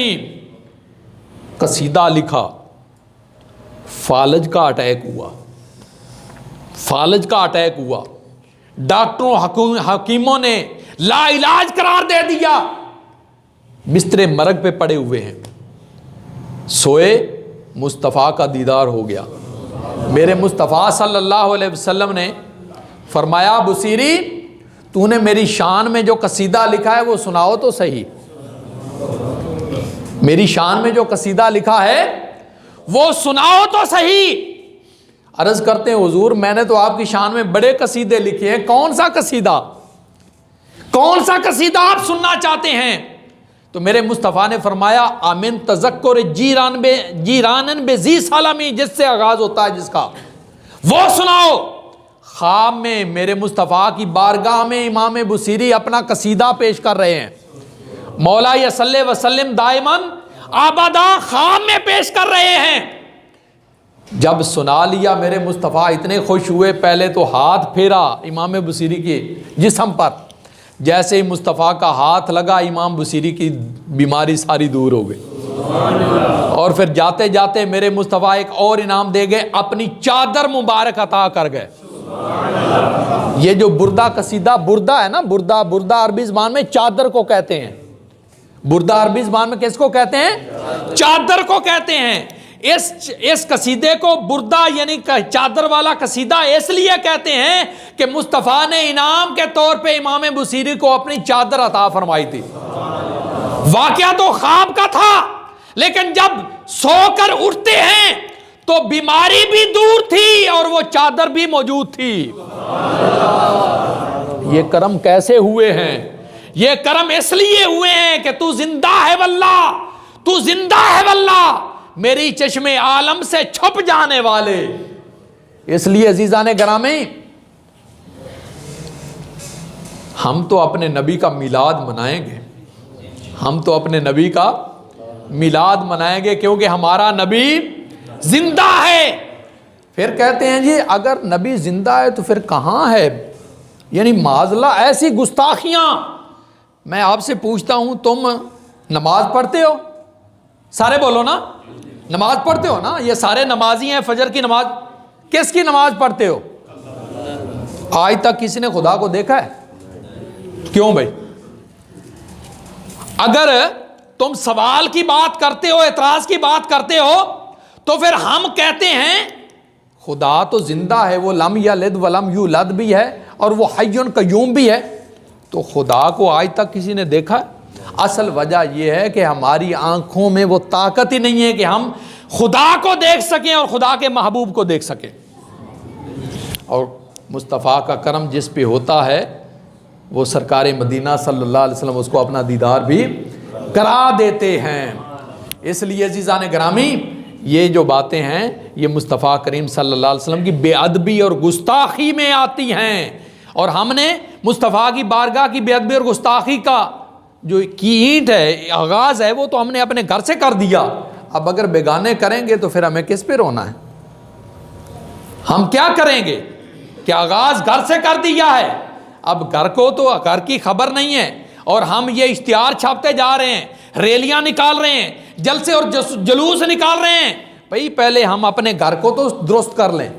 कसीदा लिखा, फालज का अटैक हुआ, फालज का अटैक हुआ, डॉक्टरों हकीमों ने लाइलाज करार दे दिया, बिस्तरे मरग पे पड़े हुए हैं। सोए, मुस्तफ़ा का दीदार हो गया। मेरे मुस्तफ़ा सल्लल्लाहु अलैहि वसल्लम ने फरमाया, बुसीरी तूने मेरी शान में जो कसीदा लिखा है वो सुनाओ तो सही। मेरी शान में जो कसीदा लिखा है वो सुनाओ तो सही। अर्ज करते हैं, हुजूर मैंने तो आपकी शान में बड़े कसीदे लिखे हैं, कौन सा कसीदा, कौन सा कसीदा आप सुनना चाहते हैं? तो मेरे मुस्तफ़ा ने फरमाया, आमिन तज़क्कुर जीरानन बेज़ी सालामी, जिससे आगाज होता है जिसका, वो सुनाओ। ख्वाब में मेरे मुस्तफ़ा की बारगाह में इमाम बुसीरी अपना कसीदा पेश कर रहे हैं, मौला सल्ले वसल्लम दाइमन आबादा ख्वाब में पेश कर रहे हैं। जब सुना लिया मेरे मुस्तफ़ा इतने खुश हुए, पहले तो हाथ फेरा इमाम बुसीरी के जिस्म पर, जैसे ही मुस्तफ़ा का हाथ लगा इमाम बुसीरी की बीमारी सारी दूर हो गई। और फिर जाते जाते मेरे मुस्तफ़ा एक और इनाम दे गए, अपनी चादर मुबारक अता कर गए। ये जो बुर्दा कसीदा, बुर्दा है ना, बुर्दा, बुर्दा अरबी ज़बान में चादर को कहते हैं। बुर्दा अरबी ज़बान में किसको कहते हैं? चादर को कहते हैं। इस कसीदे को बुर्दा यानी चादर वाला कसीदा इसलिए कहते हैं कि मुस्तफ़ा ने इनाम के तौर पे इमाम बुसीरी को अपनी चादर अता फरमाई थी। वाक़या तो ख्वाब का था, लेकिन जब सोकर उठते हैं तो बीमारी भी दूर थी और वो चादर भी मौजूद थी। ये करम कैसे हुए हैं? ये करम इसलिए हुए हैं कि तू जिंदा है वल्लाह, तू जिंदा है वल्लाह। मेरी चश्मे आलम से छुप जाने वाले। इसलिए अजीजान गिरामी, हम तो अपने नबी का मिलाद मनाएंगे, हम तो अपने नबी का मिलाद मनाएंगे क्योंकि हमारा नबी जिंदा है। फिर कहते हैं जी अगर नबी जिंदा है तो फिर कहाँ है, यानी माजला ऐसी गुस्ताखियां। मैं आपसे पूछता हूं, तुम नमाज पढ़ते हो? सारे बोलो ना, नमाज पढ़ते हो ना? ये सारे नमाजी हैं। फजर की नमाज, किसकी नमाज पढ़ते हो? आज तक किसी ने खुदा को देखा है? क्यों भाई? अगर तुम सवाल की बात करते हो, एतराज की बात करते हो, तो फिर हम कहते हैं खुदा तो जिंदा है, वो लम यलिद वलम यूलद भी है और वो हय्युन कय्यूम भी है। तो खुदा को आज तक किसी ने देखा है? असल वजह यह है कि हमारी आंखों में वो ताकत ही नहीं है कि हम खुदा को देख सकें और खुदा के महबूब को देख सकें। और मुस्तफ़ा का करम जिस पे होता है वो सरकार मदीना सल्लल्लाहु अलैहि वसल्लम उसको अपना दीदार भी करा देते हैं। इसलिए अज़ीज़ान गिरामी, ये जो बातें हैं ये मुस्तफ़ा करीम सल्लल्लाहु अलैहि वसल्लम की बेअदबी और गुस्ताखी में आती हैं। और हमने मुस्तफ़ा की बारगाह की बेअदबी और गुस्ताखी का जो की ईंट है, आगाज़ है, वो तो हमने अपने घर से कर दिया। अब अगर बेगाने करेंगे तो फिर हमें किस पे रोना है? हम क्या करेंगे कि आगाज़ घर से कर दिया है, अब घर को तो घर की खबर नहीं है और हम ये इश्तिहार छापते जा रहे हैं, रैलियां निकाल रहे हैं, जलसे और जलूस निकाल रहे हैं। भाई पहले हम अपने घर को तो दुरुस्त कर लें,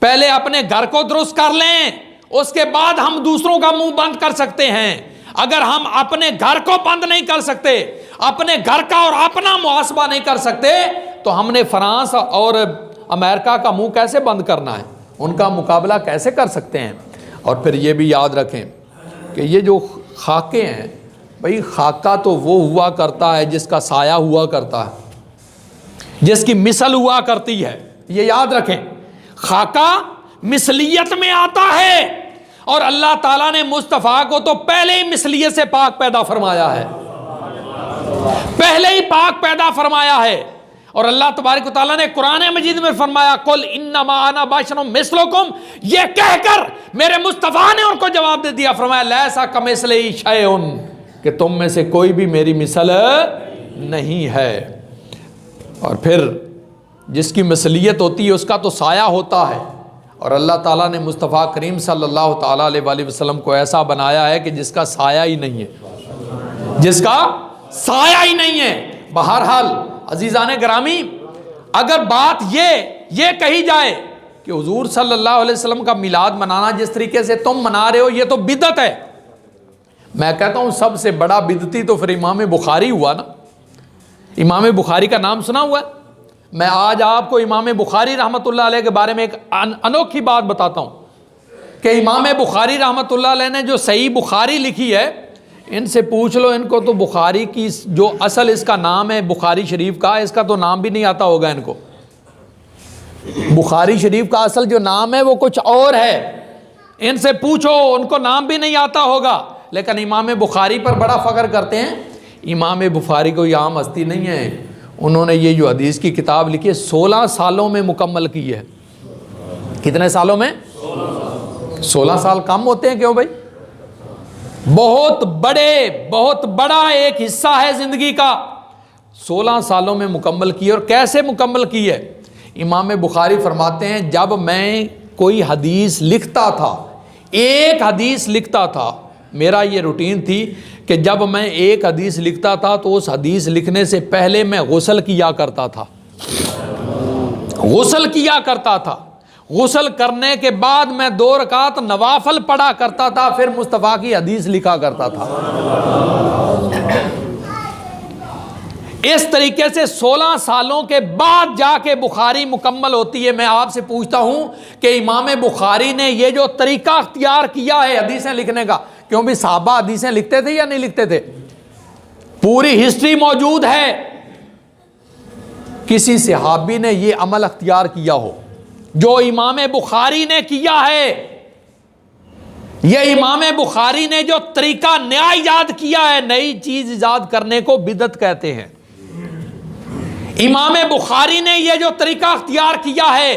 पहले अपने घर को दुरुस्त कर लें, उसके बाद हम दूसरों का मुंह बंद कर सकते हैं। अगर हम अपने घर को बंद नहीं कर सकते, अपने घर का और अपना मुहासबा नहीं कर सकते, तो हमने फ्रांस और अमेरिका का मुंह कैसे बंद करना है, उनका मुकाबला कैसे कर सकते हैं? और फिर ये भी याद रखें कि ये जो खाके हैं, भाई खाका तो वो हुआ करता है जिसका साया हुआ करता है, जिसकी मिसल हुआ करती है। ये याद रखें, खाका मिसलियत में आता है और अल्लाह ताला ने मुस्तफ़ा को तो पहले ही मिसलियत से पाक पैदा फरमाया है, पहले ही पाक पैदा फरमाया है। और अल्लाह तबारक व तआला ने कुरान मजीद में फरमाया, कुल इन्नमा अना बशरुम मिस्लुकुम, ये कहकर मेरे मुस्तफ़ा ने उनको जवाब दे दिया, फरमाया लैसा कमिस्लिही शैउन, कि तुम में से कोई भी मेरी मिसल नहीं है। और फिर जिसकी मिसलियत होती है उसका तो साया होता है। और अल्लाह ताला ने मुस्तफ़ा करीम सल्लल्लाहु ताला अलैहि वसल्लम को ऐसा बनाया है कि जिसका साया ही नहीं है, जिसका साया ही नहीं है। बहरहाल अजीज़ान गिरामी, अगर बात ये कही जाए कि हुजूर सल्लल्लाहु अलैहि वसल्लम का मिलाद मनाना जिस तरीके से तुम मना रहे हो ये तो बिदअत है, मैं कहता हूँ सबसे बड़ा बिदती तो फिर इमाम बुखारी हुआ ना। इमाम बुखारी का नाम सुना हुआ है? मैं आज आपको इमाम बुखारी रहमतुल्लाह अलैह के बारे में एक अनोखी बात बताता हूँ कि इमाम बुखारी रहमतुल्लाह अलैह ने जो सही बुखारी लिखी है, इनसे पूछ लो, इनको तो बुखारी की जो असल इसका नाम है बुखारी शरीफ का, इसका तो नाम भी नहीं आता होगा इनको। बुखारी शरीफ का असल जो नाम है वो कुछ और है, इनसे पूछो, उनको नाम भी नहीं आता होगा। लेकिन इमाम बुखारी पर बड़ा फ़ख्र करते हैं। इमाम बुखारी कोई आम हस्ती नहीं है, उन्होंने ये जो हदीस की किताब लिखी है 16 सालों में मुकम्मल की है। कितने सालों में? 16 साल कम होते हैं क्यों भाई? बहुत बड़ा एक हिस्सा है ज़िंदगी का, 16 सालों में मुकम्मल की। और कैसे मुकम्मल की है? इमाम बुखारी फरमाते हैं, जब मैं कोई हदीस लिखता था, एक हदीस लिखता था, मेरा ये रूटीन थी कि जब मैं एक हदीस लिखता था तो उस हदीस लिखने से पहले मैं गुस्ल किया करता था, गुस्ल किया करता था। गुस्ल करने के बाद मैं 2 रकात नवाफल पढ़ा करता था, फिर मुस्तफ़ा की हदीस लिखा करता था। इस तरीके से 16 सालों के बाद जाके बुखारी मुकम्मल होती है। मैं आपसे पूछता हूं कि इमाम बुखारी ने ये जो तरीका अख्तियार किया है हदीसें लिखने का, क्यों भी साहबा हदीसें लिखते थे या नहीं लिखते थे? पूरी हिस्ट्री मौजूद है, किसी सहाबी ने ये अमल अख्तियार किया हो जो इमाम बुखारी ने किया है। ये इमाम बुखारी ने जो तरीका नया ईजाद किया है, नई चीज ईजाद करने को बिदअत कहते हैं। इमाम बुखारी ने यह जो तरीका अख्तियार किया है,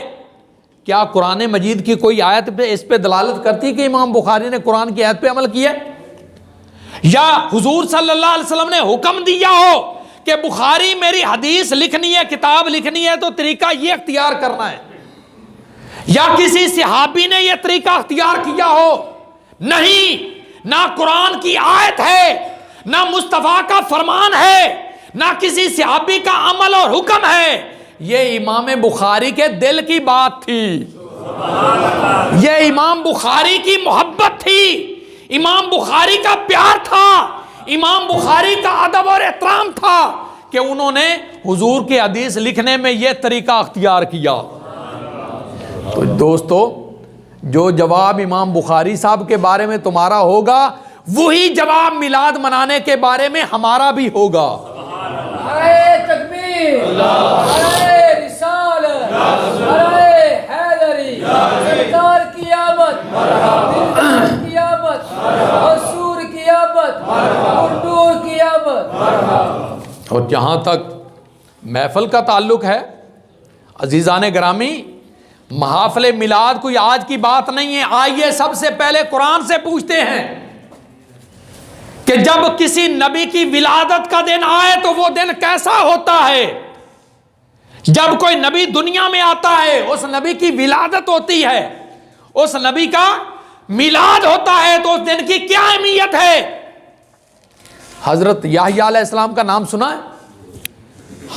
क्या कुरान मजीद की कोई आयत पे इस पे दलालत करती है कि इमाम बुखारी ने कुरान की आयत पे अमल किया, या हुजूर सल्लल्लाहु अलैहि वसल्लम ने हुक्म दिया हो कि बुखारी मेरी हदीस लिखनी है, किताब लिखनी है तो तरीका ये अख्तियार करना है, या किसी सहाबी ने यह तरीका अख्तियार किया हो? नहीं, ना कुरान की आयत है, ना मुस्तफा का फरमान है, ना किसी सहाबी का अमल और हुक्म है। यह इमाम बुखारी के दिल की बात थी, यह इमाम बुखारी की मोहब्बत थी, इमाम बुखारी का प्यार था, इमाम बुखारी का अदब और एहतराम था कि उन्होंने हुजूर के हदीस लिखने में यह तरीका अख्तियार किया। तो दोस्तों, जो जवाब इमाम बुखारी साहब के बारे में तुम्हारा होगा, वही जवाब मिलाद मनाने के बारे में हमारा भी होगा। अरे तकबीर, अरे रिसालत, अरे हैदरी, सरकार की आमद, दिलदार की आमद, मंसूर की आमद, मुर्दूर की आमद। और जहाँ तक महफिल का ताल्लुक है, अजीज़ान गिरामी, महाफिल मिलाद कोई आज की बात नहीं है। आइए सबसे पहले कुरान से पूछते हैं कि जब किसी नबी की विलादत का दिन आए तो वो दिन कैसा होता है। जब कोई नबी दुनिया में आता है, उस नबी की विलादत होती है, उस नबी का मिलाद होता है, तो उस दिन की क्या अहमियत है। हजरत याह्या अलैहिस्सलाम का नाम सुना है?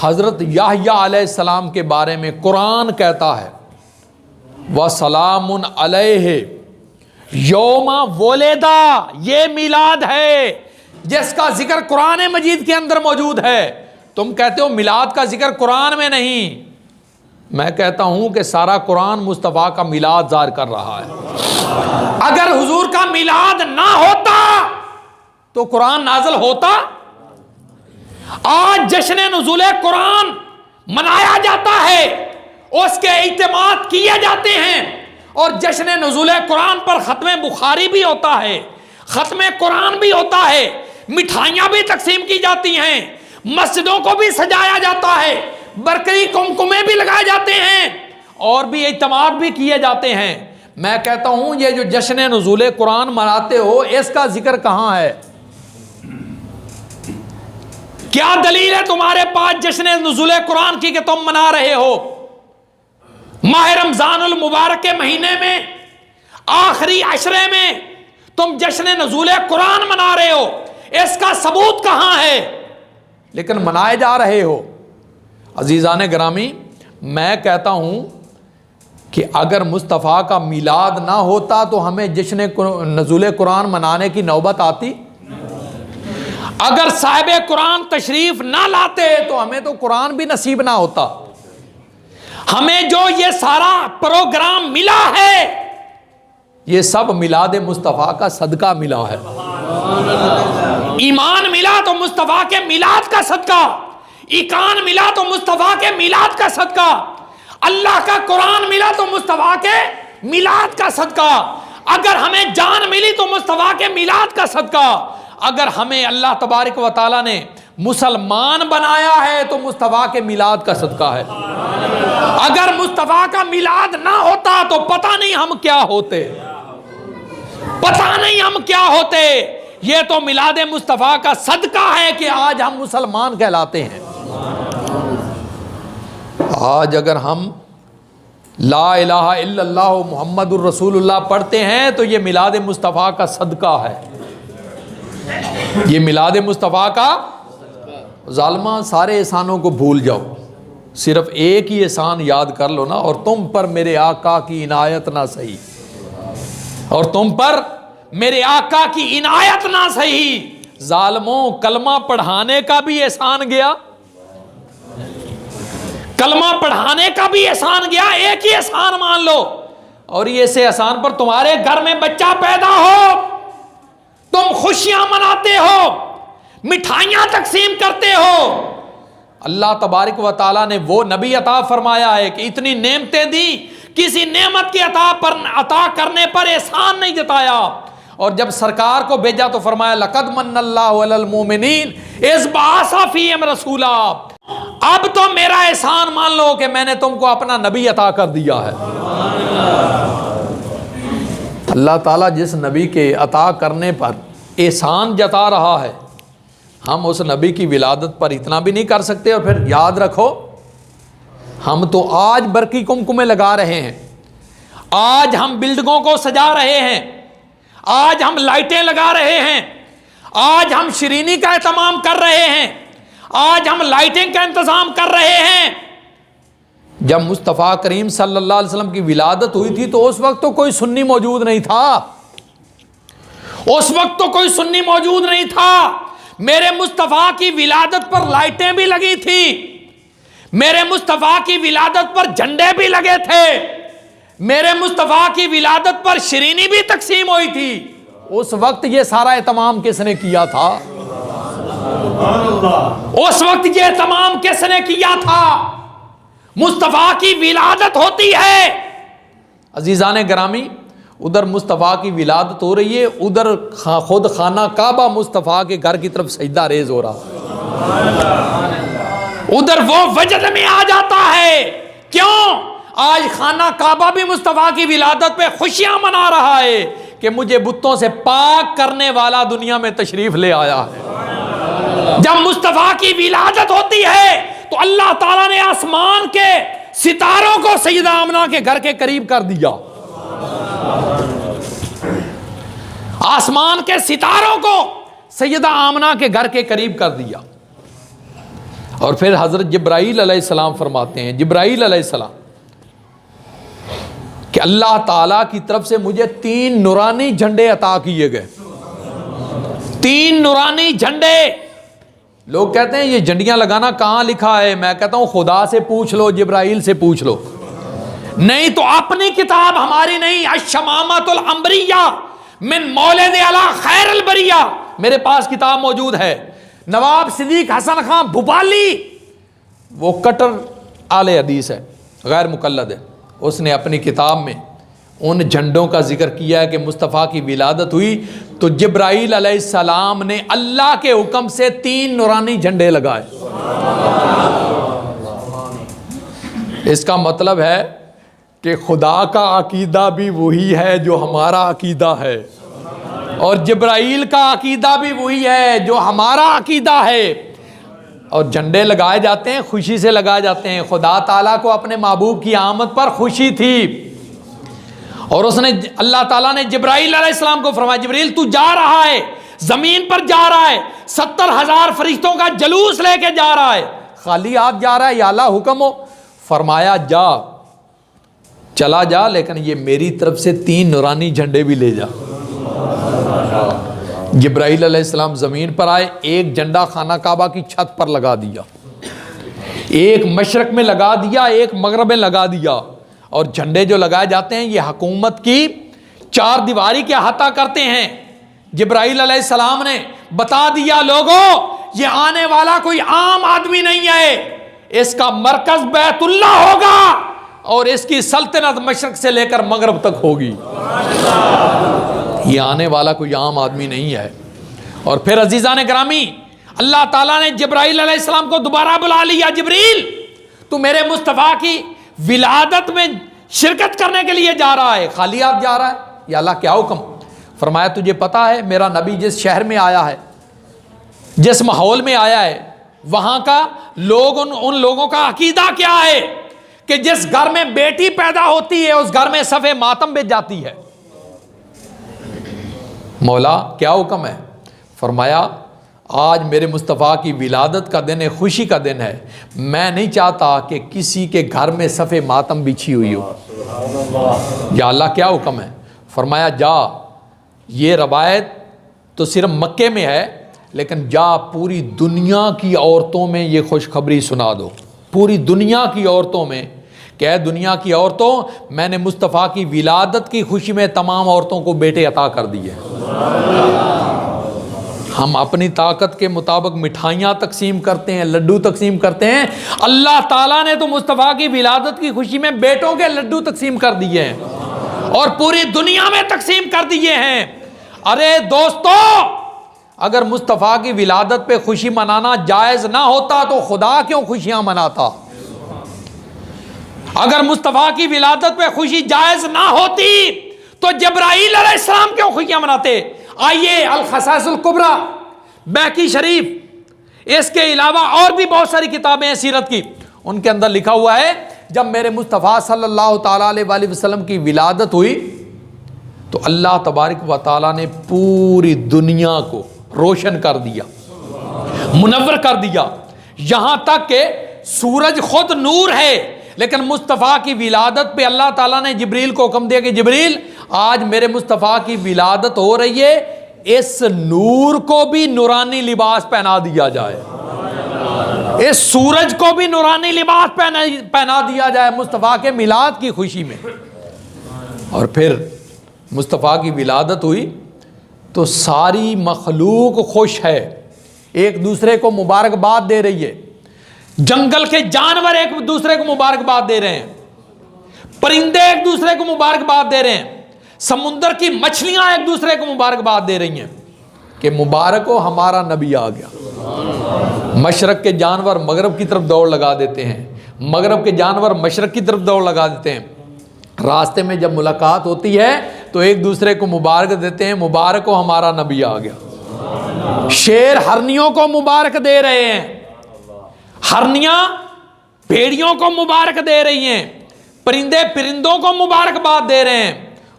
हजरत याह्या अलैहिस्सलाम के बारे में कुरान कहता है, व सलामुन अलैहि यौमा वोलेदा, ये मिलाद है जिसका जिक्र कुरान मजीद के अंदर मौजूद है। तुम कहते हो मिलाद का जिक्र कुरान में नहीं, मैं कहता हूं कि सारा कुरान मुस्तफ़ा का मिलाद ज़ाहिर कर रहा है। अगर हुजूर का मिलाद ना होता तो कुरान नाज़िल होता? आज जश्न नुज़ूल कुरान मनाया जाता है, उसके इत्तेमाद किए जाते हैं, और जश्न नुज़ूल कुरान पर ख़त्म बुखारी भी होता है, ख़त्म कुरान भी होता है, मिठाइयाँ भी तकसीम की जाती हैं, मस्जिदों को भी सजाया जाता है, बरकरी कुमकुमे भी लगाए जाते हैं, और भी इत्तेमाद भी किए जाते हैं। मैं कहता हूँ ये जो जश्न नुज़ूल कुरान मनाते हो, इसका जिक्र कहाँ है? क्या दलील है तुम्हारे पास जश्न नुज़ूल कुरान की कि तुम मना रहे हो? माह रमजानुल मुबारक के महीने में आखिरी अशरे में तुम जश्न नुज़ूल कुरान मना रहे हो, इसका सबूत कहां है? लेकिन मनाए जा रहे हो। अजीज़ान गिरामी, मैं कहता हूं कि अगर मुस्तफ़ा का मिलाद ना होता तो हमें जश्न नुज़ूल कुरान मनाने की नौबत आती? अगर साहिब कुरान तशरीफ ना लाते तो हमें तो कुरान भी नसीब ना होता। हमें जो ये सारा प्रोग्राम मिला है, ये सब मिलाद मुस्तफ़ा का सदका मिला है। ईमान मिला तो मुस्तफ़ा के मिलाद का सदका, ईकान मिला तो मुस्तफ़ा के मिलाद का सदका, अल्लाह का कुरान मिला तो मुस्तफ़ा के मिलाद का सदका, अगर हमें जान मिली तो मुस्तफ़ा के मिलाद का सदका, अगर हमें अल्लाह तबारक व तआला ने मुसलमान बनाया है तो मुस्तफ़ा के मिलाद का सदका है। अगर मुस्तफ़ा का मिलाद ना होता तो पता नहीं हम क्या होते, पता नहीं हम क्या होते। ये तो मिलाद मुस्तफ़ा का सदका है कि आज हम मुसलमान कहलाते हैं। आज अगर हम ला इलाहा इल्लल्लाह मुहम्मदुर रसूलुल्लाह पढ़ते हैं तो ये मिलाद मुस्तफ़ा का सदका है, ये मिलाद मुस्तफ़ा का। ज़ालिमा, सारे एहसानों को भूल जाओ, सिर्फ एक ही एहसान याद कर लो ना, और तुम पर मेरे आका की इनायत ना सही, और तुम पर मेरे आका की इनायत ना सही। ज़ालिमों, कलमा पढ़ाने का भी एहसान गया, कलमा पढ़ाने का भी एहसान गया, एक ही एहसान मान लो। और ये से एहसान पर तुम्हारे घर में बच्चा पैदा हो, तुम खुशियां मनाते हो, मिठाइयां तकसीम करते हो। अल्लाह तबारक व ताला ने वो नबी अता फरमाया है कि इतनी नेमतें दी, किसी नेमत के अता करने पर एहसान नहीं जताया। और जब सरकार को भेजा तो फरमाया लक़द मन्नल्लाहु अलल मोमिनीन इज़ बअसा फ़ीहिम रसूला। अब तो मेरा एहसान मान लो कि मैंने तुमको अपना नबी अता कर दिया है। अल्लाह ताला जिस नबी के अता करने पर एहसान जता रहा है, हम उस नबी की विलादत पर इतना भी नहीं कर सकते। और फिर याद रखो, हम तो आज बरकी कुमकुमे लगा रहे हैं, आज हम बिल्डिंगों को सजा रहे हैं, आज हम लाइटें लगा रहे हैं, आज हम शिरीनी का एहतमाम कर रहे हैं, आज हम लाइटिंग का इंतजाम कर रहे हैं। जब मुस्तफ़ा करीम सल्लल्लाहु अलैहि वसल्लम की विलादत हुई थी तो उस वक्त तो कोई सुन्नी मौजूद नहीं था, उस वक्त तो कोई सुन्नी मौजूद नहीं था। मेरे मुस्तफ़ा की विलादत पर लाइटें भी लगी थी, मेरे मुस्तफ़ा की विलादत पर झंडे भी लगे थे, मेरे मुस्तफ़ा की विलादत पर शिरीनी भी तकसीम हुई थी। उस वक्त ये सारा एहतमाम किसने किया था? उस वक्त ये तमाम किसने किया था? मुस्तफ़ा की विलादत होती है। अजीज़ान गिरामी, उधर मुस्तफ़ा की विलादत हो रही है, उधर खुद खाना काबा मुस्तफ़ा के घर की तरफ सजदा रेज हो रहा, उधर वो वजद में आ जाता है। क्यों? आज खाना काबा भी मुस्तफ़ा की विलादत पे खुशियां मना रहा है कि मुझे बुतों से पाक करने वाला दुनिया में तशरीफ ले आया है। जब मुस्तफ़ा की विलादत होती है तो अल्लाह ताला ने आसमान के सितारों को सैयदा आमना के घर के करीब कर दिया, आसमान के सितारों को सैयदा आमना के घर के करीब कर दिया। और फिर हजरत जिब्राईल अलैहिस्सलाम फरमाते हैं, जिब्राईल अलैहिस्सलाम, कि अल्लाह ताला की तरफ से मुझे 3 नूरानी झंडे अता किए गए। 3 नूरानी झंडे। लोग कहते हैं ये झंडियां लगाना कहां लिखा है? मैं कहता हूं खुदा से पूछ लो, जिब्राईल से पूछ लो। नहीं तो अपनी किताब हमारी नहीं, अश-शमामतुल अम्बरिया मिन मौलिद अला खैरुल बरिया, मेरे पास किताब मौजूद है। नवाब सिद्दीक हसन खान भोपाली, वो कट्टर आले हदीस है, गैर मुकल्लद है, उसने अपनी किताब में उन झंडों का जिक्र किया है कि मुस्तफ़ा की विलादत हुई तो जिब्राईल अलैहिस्सलाम ने अल्लाह के हुक्म से 3 नूरानी झंडे लगाए। इसका मतलब है कि खुदा का अकीदा भी वही है जो हमारा अकीदा है, और जिब्राईल का अकीदा भी वही है जो हमारा अकीदा है। और झंडे लगाए जाते हैं, खुशी से लगाए जाते हैं। खुदा ताला को अपने महबूब की आमद पर खुशी थी, और उसने, अल्लाह ताला ने जिब्राईल अलैहिस्सलाम को फरमाया, जिब्रील तू जा रहा है, जमीन पर जा रहा है, 70,000 फरिश्तों का जलूस लेके जा रहा है, खाली हाथ जा रहा है, या अल्लाह हुक्म हो? फरमाया जा, चला जा, लेकिन ये मेरी तरफ से 3 नूरानी झंडे भी ले जा। जिब्राईल अलैहिस्सलाम जमीन पर आए, एक झंडा खाना काबा की छत पर लगा दिया, एक मशरक में लगा दिया, एक मगरब में लगा दिया। और झंडे जो लगाए जाते हैं ये हुकूमत की 4 दीवारी के अहाता करते हैं। जिब्राईल अलैहिस्सलाम ने बता दिया, लोगों ये आने वाला कोई आम आदमी नहीं है, इसका मरकज बैतुल्लाह होगा और इसकी सल्तनत मशरक से लेकर मगरब तक होगी। ये आने वाला कोई आम आदमी नहीं है। और फिर अजीज़ान गिरामी, अल्लाह ताला ने जिब्राईल अलैहिस्सलाम को दोबारा बुला लिया, जिब्रील तू मेरे मुस्तफ़ा की विलादत में शिरकत करने के लिए जा रहा है, खाली हाथ जा रहा है, या अल्लाह क्या हुक्म? फरमाया तुझे पता है मेरा नबी जिस शहर में आया है, जिस माहौल में आया है, वहां का लोग, उन लोगों का अकीदा क्या है कि जिस घर में बेटी पैदा होती है उस घर में सफ़े मातम बिछ जाती है। मौला क्या हुक्म है? फरमाया आज मेरे मुस्तफ़ा की विलादत का दिन है, खुशी का दिन है, मैं नहीं चाहता कि किसी के घर में सफ़े मातम बिछी हुई हो। या अल्लाह क्या हुक्म है? फरमाया जा, ये रवायत तो सिर्फ मक्के में है, लेकिन जा पूरी दुनिया की औरतों में ये खुशखबरी सुना दो, पूरी दुनिया की औरतों में, क्या दुनिया की औरतों, मैंने मुस्तफ़ा की विलादत की खुशी में तमाम औरतों को बेटे अता कर दिए। हम अपनी ताकत के मुताबिक मिठाइयाँ तकसीम करते हैं, लड्डू तकसीम करते हैं, अल्लाह ताला ने तो मुस्तफ़ा की विलादत की खुशी में बेटों के लड्डू तकसीम कर दिए हैं और पूरी दुनिया में तकसीम कर दिए हैं। अरे दोस्तों, अगर मुस्तफ़ा की विलादत पे खुशी मनाना जायज़ ना होता तो खुदा क्यों खुशियां मनाता? अगर मुस्तफ़ा की विलादत पे खुशी जायज़ ना होती तो जब्राईल अलैहिस्सलाम क्यों खुशियां मनाते? आइए अल खसाइसुल कुबरा बैकी शरीफ, इसके अलावा और भी बहुत सारी किताबें हैं सीरत की, उनके अंदर लिखा हुआ है जब मेरे मुस्तफ़ा सल्लल्लाहु ताला अलैहि वसल्लम की विलादत हुई तो अल्लाह तबारक व तआला ने पूरी दुनिया को रोशन कर दिया, मुनव्वर कर दिया। यहां तक कि सूरज खुद नूर है, लेकिन मुस्तफ़ा की विलादत पे अल्लाह ताला ने जिब्रील को हुक्म दिया कि जिब्रील आज मेरे मुस्तफ़ा की विलादत हो रही है, इस नूर को भी नूरानी लिबास पहना दिया जाए, इस सूरज को भी नूरानी लिबास पहना दिया जाए मुस्तफ़ा के मिलाद की खुशी में। और फिर मुस्तफ़ा की विलादत हुई तो सारी मखलूक खुश है, एक दूसरे को मुबारकबाद दे रही है। जंगल के जानवर एक दूसरे को मुबारकबाद दे रहे हैं, परिंदे एक दूसरे को मुबारकबाद दे रहे हैं, समुंदर की मछलियां एक दूसरे को मुबारकबाद दे रही हैं कि मुबारक हो हमारा नबी आ गया। मशरक के जानवर मगरब की तरफ दौड़ लगा देते हैं, मगरब के जानवर मशरक की तरफ दौड़ लगा देते हैं। रास्ते में जब मुलाकात होती है तो एक दूसरे को मुबारक देते हैं, मुबारक हो हमारा नबी आ गया। शेर हरनियों को मुबारक दे रहे हैं, हरनियां भेड़ियों को मुबारक दे रही हैं, परिंदे परिंदों को मुबारकबाद दे रहे हैं।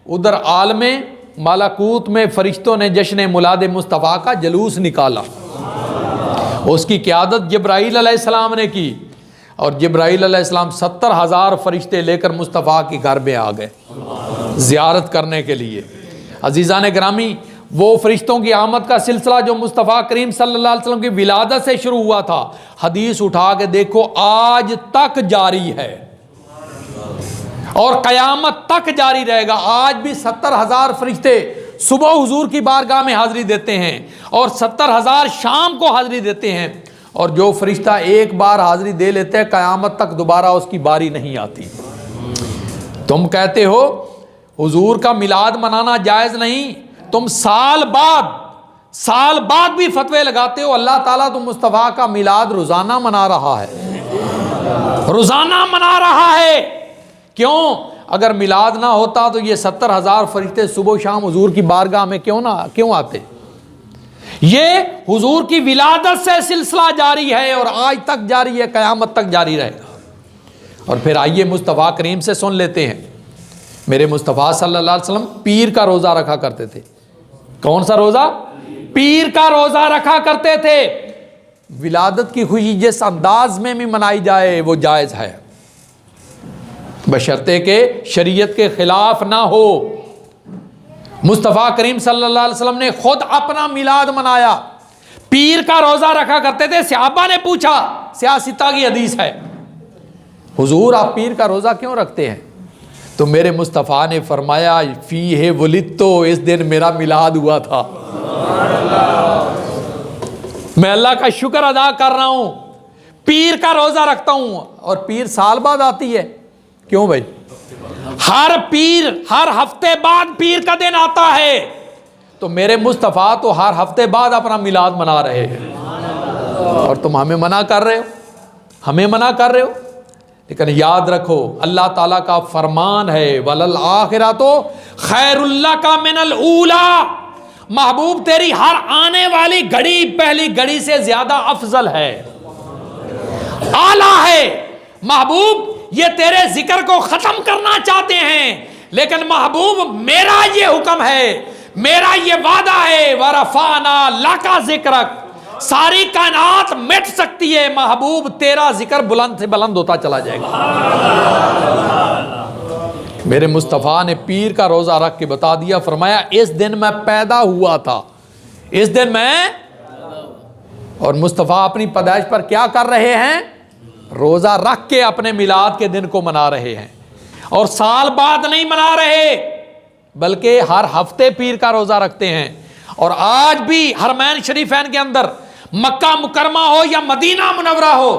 उधर आलमे मालाकूत में फरिश्तों ने जश्न मुलाद मुस्तफ़ा का जलूस निकाला, उसकी क़यादत जिब्राईल अलैहिस्सलाम ने की और जिब्राईल अलैहिस्सलाम 70,000 फरिश्ते लेकर मुस्तफ़ा के घर में आ गए ज़ियारत करने के लिए। अजीज़ान गिरामी, वो फरिश्तों की आमद का सिलसिला जो मुस्तफ़ा करीम सल्लल्लाहु अलैहि वसल्लम की विलादत से शुरू हुआ था, हदीस उठा के देखो आज तक जारी है और क़यामत तक जारी रहेगा। आज भी 70,000 फरिश्ते सुबह हुजूर की बारगाह में हाज़िरी देते हैं और 70,000 शाम को हाज़िरी देते हैं, और जो फरिश्ता एक बार हाज़िरी दे लेते हैं क़यामत तक दोबारा उसकी बारी नहीं आती। तुम कहते हो हुजूर का मिलाद मनाना जायज़ नहीं, तुम साल बाद भी फतवे लगाते हो। अल्लाह ताला तो मुस्तफ़ा का मिलाद रोज़ाना मना रहा है, रोज़ाना मना रहा है। क्यों? अगर मिलाद ना होता तो ये 70,000 फरिश्ते सुबह शाम हुजूर की बारगाह में क्यों आते? ये हुजूर की विलादत से सिलसिला जारी है और आज तक जारी है, क़यामत तक जारी रहेगा। और फिर आइए मुस्तफ़ा करीम से सुन लेते हैं। मेरे मुस्तफ़ा सल्लल्लाहु अलैहि वसल्लम पीर का रोज़ा रखा करते थे। कौन सा रोज़ा? पीर का रोज़ा रखा करते थे। विलादत की खुशी जिस अंदाज में भी मनाई जाए वो जायज़ है, बशर्ते के शरीयत के खिलाफ ना हो। मुस्तफ़ा करीम सल्लल्लाहु अलैहि वसल्लम ने खुद अपना मिलाद मनाया, पीर का रोज़ा रखा करते थे। सहाबा ने पूछा, सियासिता की हदीस है, हुजूर आप पीर का रोज़ा क्यों रखते हैं? तो मेरे मुस्तफ़ा ने फरमाया फी है वलिदतो, इस दिन मेरा मिलाद हुआ था, मैं अल्लाह का शुक्र अदा कर रहा हूँ, पीर का रोज़ा रखता हूँ। और पीर साल बाद आती है, क्यों भाई? हर हफ्ते बाद पीर का दिन आता है, तो मेरे मुस्तफ़ा तो हर हफ्ते बाद अपना मिलाद मना रहे हैं और तुम हमें मना कर रहे हो, लेकिन याद रखो अल्लाह ताला का फरमान है वलल आखिरतो खैरुल्ला का मिनल ऊला, महबूब तेरी हर आने वाली घड़ी पहली घड़ी से ज्यादा अफजल है, आला है। महबूब ये तेरे जिक्र को खत्म करना चाहते हैं, लेकिन महबूब मेरा ये हुक्म है, मेरा ये वादा है, वरफाना लका जिक्रक, सारी कायनात मिट सकती है, महबूब तेरा जिक्र बुलंद से बुलंद होता चला जाएगा। मेरे मुस्तफ़ा ने पीर का रोज़ा रख के बता दिया, फरमाया इस दिन मैं पैदा हुआ था, इस दिन मैं। और मुस्तफ़ा अपनी पैदाइश पर क्या कर रहे हैं? रोज़ा रख के अपने मिलाद के दिन को मना रहे हैं, और साल बाद नहीं मना रहे, बल्कि हर हफ्ते पीर का रोज़ा रखते हैं। और आज भी हरमैन शरीफैन के अंदर, मक्का मुकरमा हो या मदीना मुनव्वरा हो,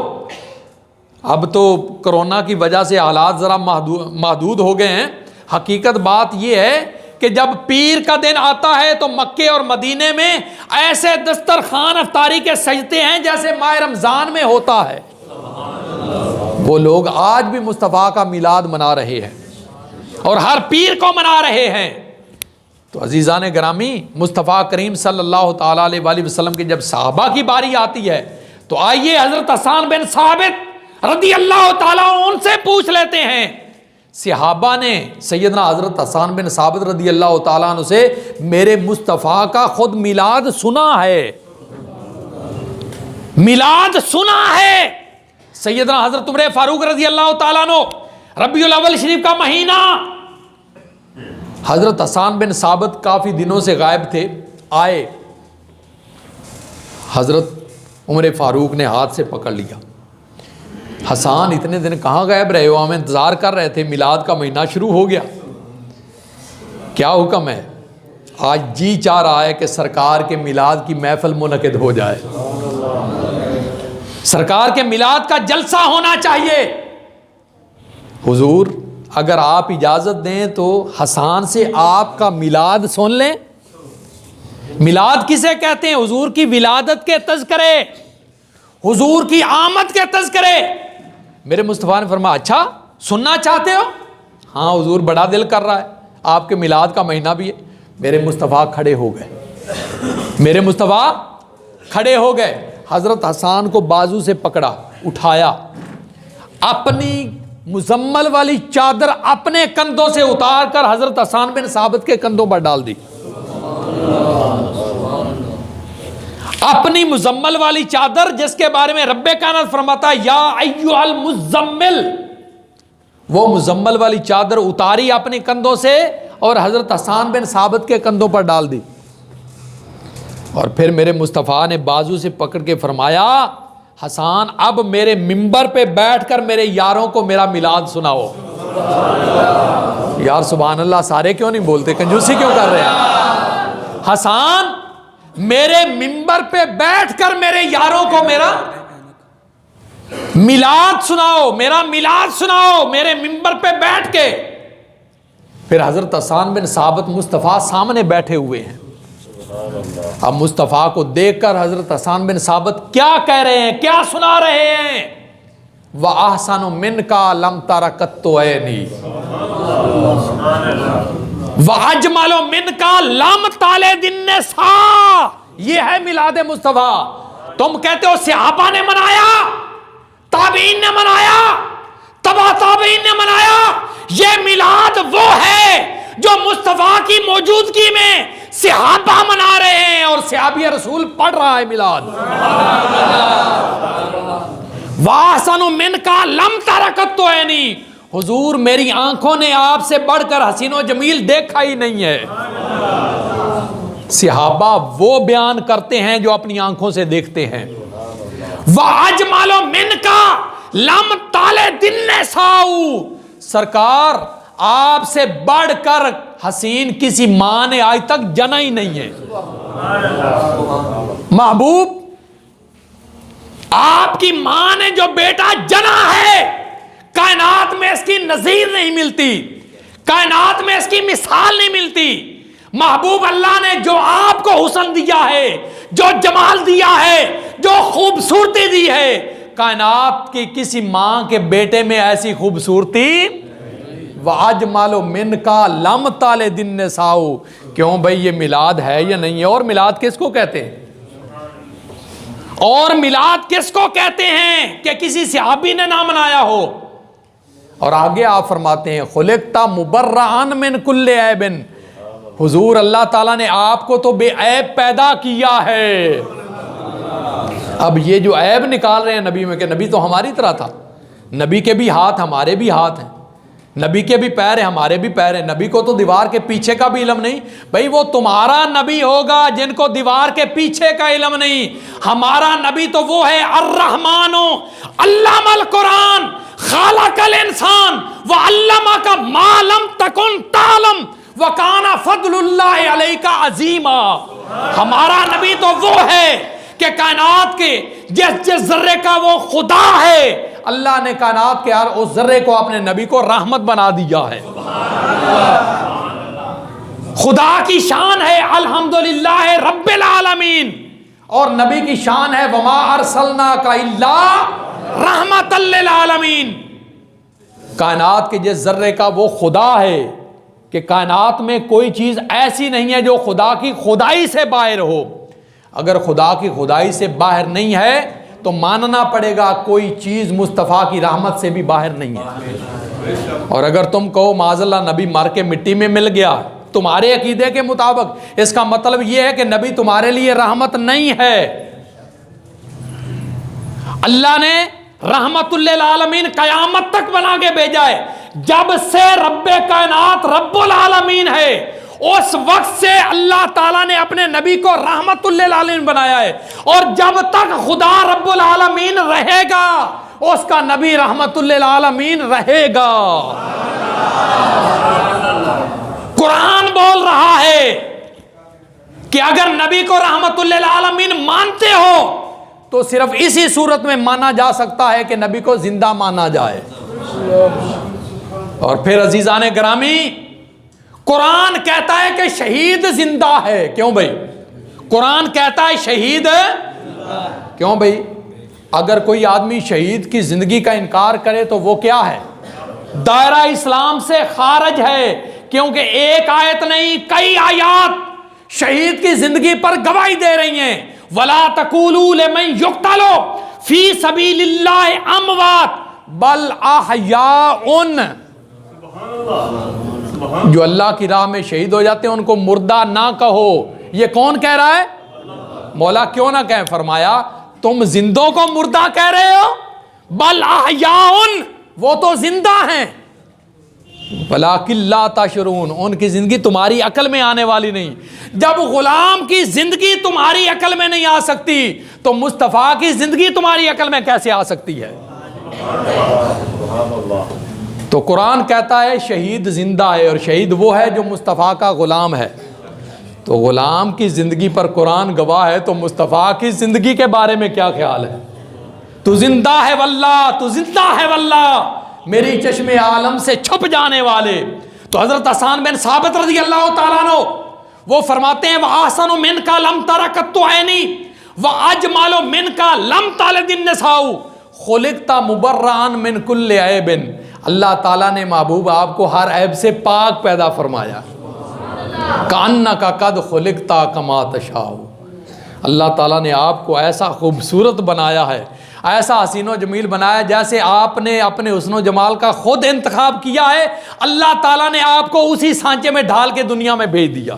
अब तो कोरोना की वजह से हालात ज़रा महदूद हो गए हैं। हकीकत बात यह है कि जब पीर का दिन आता है तो मक्के और मदीने में ऐसे दस्तरखान अफ्तारी के सजते हैं जैसे माह रमजान में होता है। वो लोग आज भी मुस्तफ़ा का मिलाद मना रहे हैं और हर पीर को मना रहे हैं। तो अजीज़ान गिरामी, मुस्तफ़ा करीम सल्लल्लाहु ताला अलैहि वसल्लम की जब सहाबा की बारी आती है तो आइए हज़रत हसन बिन साबित रदी अल्लाह ताला उनसे पूछ लेते हैं। सहाबा ने सैयदना हज़रत हसन बिन साबित रदी अल्लाह ताला अन्हु से मेरे मुस्तफ़ा का खुद मिलाद सुना है, मिलाद सुना है। सैयदना हज़रत उमर फारूक रदी अल्लाह ताला अन्हु, रबीउल अव्वल शरीफ का महीना। हज़रत हसन बिन साबित काफ़ी दिनों से गायब थे, आए, हज़रत उमर फारूक ने हाथ से पकड़ लिया। हसन इतने दिन कहाँ गायब रहे हो, हम इंतज़ार कर रहे थे, मिलाद का महीना शुरू हो गया, क्या हुक्म है? आज जी चाह रहा है कि सरकार के मिलाद की महफिल मुनक़िद हो जाए, सरकार के मिलाद का जलसा होना चाहिए। हुजूर अगर आप इजाज़त दें तो हसन से आपका मिलाद सुन लें। मिलाद किसे कहते हैं? हुजूर की विलादत के तज़किरे, हुजूर की आमद के तज़किरे। मेरे मुस्तफ़ा ने फरमाया अच्छा सुनना चाहते हो? हाँ हुजूर, बड़ा दिल कर रहा है, आपके मिलाद का महीना भी है। मेरे मुस्तफ़ा खड़े हो गए, मेरे मुस्तफ़ा खड़े हो गए, हज़रत हसन को बाजू से पकड़ा, उठाया, अपनी मुजम्मल वाली चादर अपने कंधों से उतार कर हज़रत हसन बिन साबित के कंधों पर डाल दी। अपनी मुजम्मल वाली चादर, जिसके बारे में रब्बे कायनात फरमाता या अय्युहल मुज़म्मिल, वो मुजम्मल वाली चादर उतारी अपने कंधों से और हज़रत हसन बिन साबित के कंधों पर डाल दी। और फिर मेरे मुस्तफ़ा ने बाजू से पकड़ के फरमाया हसन अब मेरे मिंबर पे बैठकर मेरे यारों को मेरा मिलाद सुनाओ। यार सुभान अल्लाह, सारे क्यों नहीं बोलते, कंजूसी क्यों कर रहे हैं? हसन मेरे मिंबर पे बैठकर मेरे यारों को मेरा मिलाद सुनाओ, मेरा मिलाद सुनाओ, मेरे मिंबर पे बैठ के। फिर हज़रत हसन बिन साबित मुस्तफ़ा सामने बैठे हुए हैं। अब मुस्तफ़ा को देखकर हज़रत हसन बिन साबित क्या कह रहे हैं, क्या सुना रहे हैं? व अहसनु मिनका लम तरा कत्तु ऐनी व अजमलु मिनका लम ताले दिन्ने सा। ये है मिलाद मुस्तफ़ा। तुम कहते हो सहाबा ने मनाया, ताबीन ने मनाया, तबा ताबीन ने मनाया। ये मिलाद वो है जो मुस्तफ़ा की मौजूदगी में सहाबा मना रहे हैं और सहाबी रसूल पढ़ रहा है मिलाद। वासनु मिनका लम तरकत तो है नहीं। हुजूर मेरी आंखों ने आपसे बढ़कर हसीनो जमील देखा ही नहीं है। सहाबा वो बयान करते हैं जो अपनी आंखों से देखते हैं। वाजमालो मिनका लम ताले दिन्ने साऊ। सरकार आपसे बढ़कर हसीन किसी मां ने आज तक जना ही नहीं है। महबूब आपकी मां ने जो बेटा जना है, कायनात में इसकी नजीर नहीं मिलती, कायनात में इसकी मिसाल नहीं मिलती। महबूब अल्लाह ने जो आपको हुस्न दिया है, जो जमाल दिया है, जो खूबसूरती दी है, कायनात की किसी मां के बेटे में ऐसी खूबसूरती वाज मालो मिन का लम ताले दिन ने साऊ। क्यों भाई, ये मिलाद है या नहीं है? और मिलाद किसको कहते हैं? और मिलाद किसको कहते हैं कि किसी सहाबी ने ना मनाया हो? और आगे आप फरमाते हैं खुलिकता मुबर्रान मिन कुल्ले ऐबिन। हुजूर अल्लाह ताला ने आपको तो बेऐब पैदा किया है। अब ये जो ऐब निकाल रहे हैं नबी में, कि नबी तो हमारी तरह था, नबी के भी हाथ हमारे भी हाथ हैं, नबी के भी पैर हैं हमारे भी पैर हैं, नबी को तो दीवार के पीछे का भी इल्म नहीं। भाई वो तुम्हारा नबी होगा जिनको दीवार के पीछे का इल्म नहीं। हमारा नबी तो वो है अर्रहमानो अल्लामल कुरान खालकल इंसान व अल्लमा का मालम तकुन तालम व काना फदलुल्लाहि अलैका अजीमा। हमारा नबी तो वो है कि कायनात के जिस जिस जर्रे का वो खुदा है, अल्लाह ने कायनात के हर उस जर्रे को अपने नबी को रहमत बना दिया है। खुदा की शान है अल्हम्दुलिल्लाह रब्बिल आलमीन, और नबी की शान है वमा अरसलना का इल्ला रहमतल लिल आलमीन। कायनात के जिस जर्रे का वो खुदा है कि कायनात में कोई चीज़ ऐसी नहीं है जो खुदा की खुदाई से बाहर हो। अगर खुदा की खुदाई से बाहर नहीं है तो मानना पड़ेगा कोई चीज़ मुस्तफ़ा की रहमत से भी बाहर नहीं है। और अगर तुम कहो माज़अल्लाह नबी मर के मिट्टी में मिल गया तुम्हारे अकीदे के मुताबिक, इसका मतलब यह है कि नबी तुम्हारे लिए रहमत नहीं है। अल्लाह ने रहमतुल लिल आलमीन कयामत तक बना के भेजा है। जब से रब्बे कायनात रब्बुल आलमीन है उस वक्त से अल्लाह ताला ने अपने नबी को रहमतुल लिल आलमीन बनाया है, और जब तक खुदा रब्बुल आलमीन रहेगा उसका नबी रहमतुल लिल आलमीन रहेगा। कुरान बोल रहा है कि अगर नबी को रहमतुल लिल आलमीन मानते हो तो सिर्फ इसी सूरत में माना जा सकता है कि नबी को जिंदा माना जाए। और फिर अजीजान ग्रामी, कुरान कहता है कि शहीद जिंदा है। क्यों भाई? कुरान कहता है शहीद क्यों भाई? अगर कोई आदमी शहीद की जिंदगी का इनकार करे तो वो क्या है? दायरा इस्लाम से खारिज है, क्योंकि एक आयत नहीं कई आयत शहीद की जिंदगी पर गवाही दे रही हैं। वला तकूलू लिमन युक्तलो फी सबीलिल्लाह अमवात बल अहयाउन, जो अल्लाह की राह में शहीद हो जाते हैं उनको मुर्दा ना कहो। ये कौन कह रहा है? मौला क्यों ना कहें? फरमाया तुम जिंदों को मुर्दा कह रहे हो, बल अहयाउन, वो तो जिंदा हैं। वलाकिन ला तशरून, उनकी जिंदगी तुम्हारी अकल में आने वाली नहीं। जब गुलाम की जिंदगी तुम्हारी अकल में नहीं आ सकती तो मुस्तफ़ा की जिंदगी तुम्हारी अकल में कैसे आ सकती है? तो कुरान कहता है शहीद जिंदा है, और शहीद वो है जो मुस्तफ़ा का गुलाम है। तो गुलाम की जिंदगी पर कुरान गवाह है, तो मुस्तफ़ा की जिंदगी के बारे में क्या ख्याल है? तू जिंदा है वल्लाह, तू जिंदा है वल्लाह, मेरी चश्मे आलम से छुप जाने वाले। तो हजरत हसन बिन साबित रज़ी अल्लाह तआला अन्हु वो फरमाते हैं वह आसनु मिन का लम तरकत तो ऐनी वह अजमालो मिन का लम तालदिन नसाऊ खुलिकता मुबर्रान मिन कुल्ले ऐबिन। अल्लाह ताला ने महबूब आपको हर ऐब से पाक पैदा फरमाया। कान्ना का कद खुलिकता कमा तशाऊ, अल्लाह ताला ने आपको ऐसा खूबसूरत बनाया है, ऐसा हसीनो जमील बनाया जैसे आपने अपने हुस्नो जमाल का खुद इंतखाब किया है। अल्लाह ताला ने आपको उसी सांचे में ढाल के दुनिया में भेज दिया।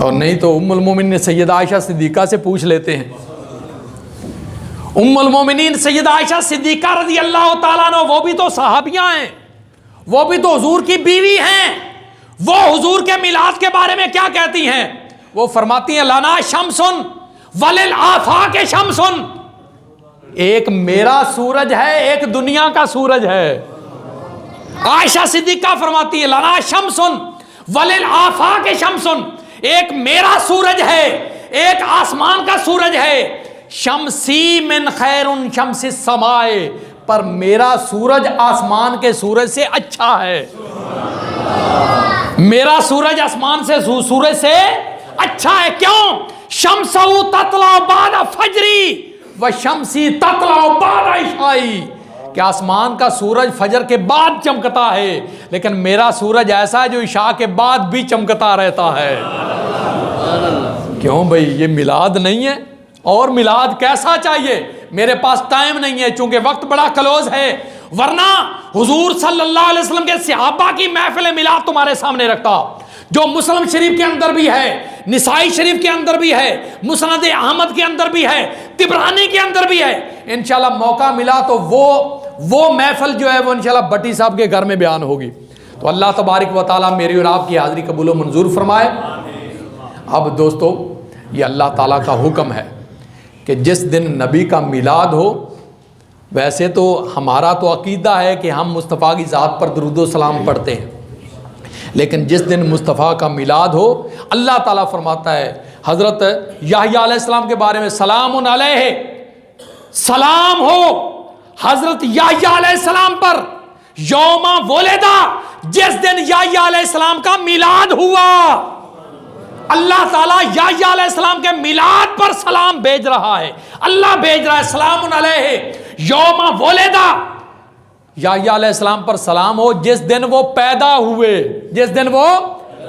और नहीं तो उम्मुल मोमिनीन सैयदा आयशा सिद्दीका से पूछ लेते हैं। उम्मुल मोमिनीन सैयदा आयशा सिद्दीका रज़ी अल्लाह ताला अन्हा, वो भी तो सहाबियां हैं, वो भी तो हुजूर की बीवी हैं। वो हुजूर के मिलाद के बारे में क्या कहती हैं? वो फरमाती हैं लाना शम्सुन वलिल आफाक शम्सुन, एक मेरा सूरज है एक दुनिया का सूरज है। आयशा सिद्दीका फरमाती है लाना शम्सुन वलिल आफाक शम्सुन, एक मेरा सूरज है एक आसमान का सूरज है। शम्सी मिन खैरुन शम्सी समाए, पर मेरा सूरज आसमान के सूरज से अच्छा है। मेरा सूरज आसमान से सूरज से अच्छा है। क्यों? शम्सु ततला बाद फजरी व शम्सी ततला बाद इशाई, कि आसमान का सूरज फजर के बाद चमकता है, लेकिन मेरा सूरज ऐसा है जो इशा के बाद भी चमकता रहता है। क्यों भाई? ये मिलाद नहीं है? और मिलाद कैसा चाहिए? मेरे पास टाइम नहीं है चूंकि वक्त बड़ा क्लोज है, वरना हुजूर सल्लल्लाहु अलैहि वसल्लम के सहाबा की महफिल मिलाद तुम्हारे सामने रखता, जो मुस्लिम शरीफ के अंदर भी है, निसाई शरीफ के अंदर भी है, मुस्नद अहमद के अंदर भी है, तिबरानी के अंदर भी है। इंशाल्लाह मौका मिला तो वो महफिल जो है वो इंशाल्लाह भट्टी साहब के घर में बयान होगी। तो अल्लाह तबारक व तआला मेरी और आपकी हाज़िरी कबूल व मंजूर फरमाए। अब दोस्तों, ये अल्लाह ताला का हुक्म है कि जिस दिन नबी का मिलाद हो, वैसे तो हमारा तो अकीदा है कि हम मुस्तफ़ा की ज़ात पर दुरूद व सलाम पढ़ते हैं, लेकिन जिस दिन मुस्तफ़ा का मिलाद हो, अल्लाह ताला फरमाता है हज़रत याहया अलैहिस्सलाम के बारे में, सलामुन अलैहि, सलाम हो हज़रत याहया अलैहिस्सलाम पर, यौमा वुलिदा, जिस दिन याह्या अलैहिस्सलाम का मिलाद हुआ। अल्लाह ताला याह्या अलैहिस्सलाम के मिलाद पर सलाम भेज रहा है। अल्लाह भेज रहा है सलामुन अलैहि यौमा वुलिदा, याह्या अलैहिस्सलाम पर सलाम हो जिस दिन वो पैदा हुए, जिस दिन वो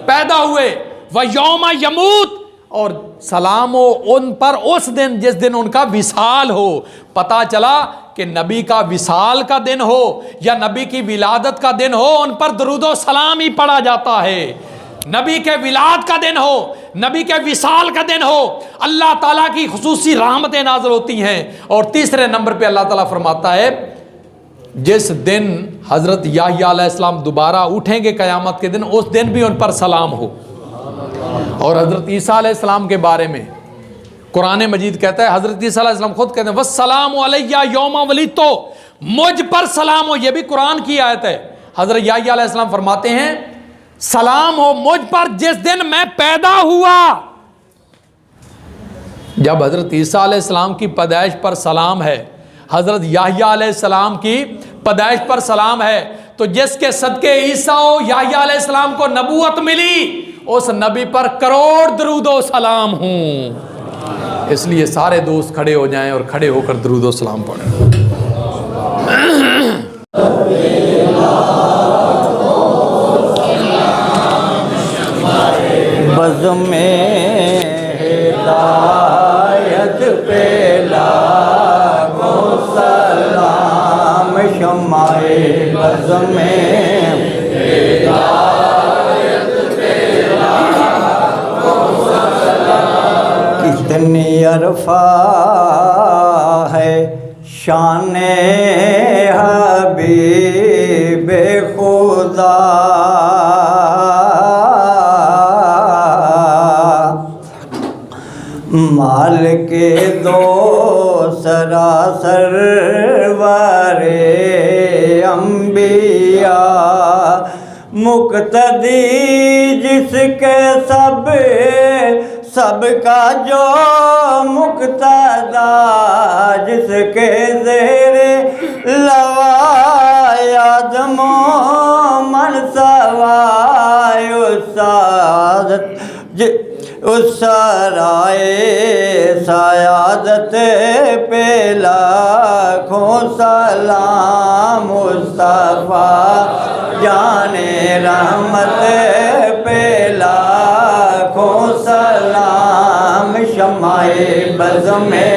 पैदा हुए। व यौमा यमूत, और सलाम हो उन पर उस दिन जिस दिन उनका विसाल हो। पता चला कि नबी का विसाल का दिन हो या नबी की विलादत का दिन हो, उन पर दरूदो सलाम ही पढ़ा जाता है। नबी के विलाद का दिन हो, नबी के विसाल का दिन हो, अल्लाह ताला की खुसूसी रहमतें नाज़िल होती हैं। और तीसरे नंबर पे अल्लाह ताला फरमाता है जिस दिन हज़रत याह्या अलैहिस्सलाम दोबारा उठेंगे क़यामत के दिन, उस दिन भी उन पर सलाम हो। और हज़रत ईसा अलैहिस्सलाम के बारे में कुरान मजीद कहता है, हज़रत ईसा अलैहिस्सलाम खुद कहते हैं वस्सलामु अलैया यौमा वलिदतु, मुझ पर सलाम हो। यह भी कुरान की आयत है। हज़रत याह्या अलैहिस्सलाम फरमाते हैं सलाम हो मुझ पर जिस दिन मैं पैदा हुआ। जब हज़रत ईसा अलैहिस्सलाम की पैदाइश पर सलाम है, हज़रत याह्या अलैहिस्सलाम की पैदाइश पर सलाम है, तो जिसके सदके ईसा हो याह्या अलैहिस्सलाम को नबूवत मिली, उस नबी पर करोड़ दरूदो सलाम हूँ। इसलिए सारे दोस्त खड़े हो जाएं और खड़े होकर दरूदो सलाम पढ़ें। बज़ में हिदायत पे लाखो सलाम, शमाए बज़ में हिदायत पे लाखो सलाम। कितनी अरफा है शाने हबीबे खुदा, माल के दो सरासर वारे अंबिया, मुक्तदी जिसके सबका जो मुक्तदा, जिसके ज़ेरे लवायाद मोमन सवाय सादत, उस सराय सयादत पे लाखों सलाम। मुस्तफा जाने रहमत पे लाखों सलाम, शमाए बज़ में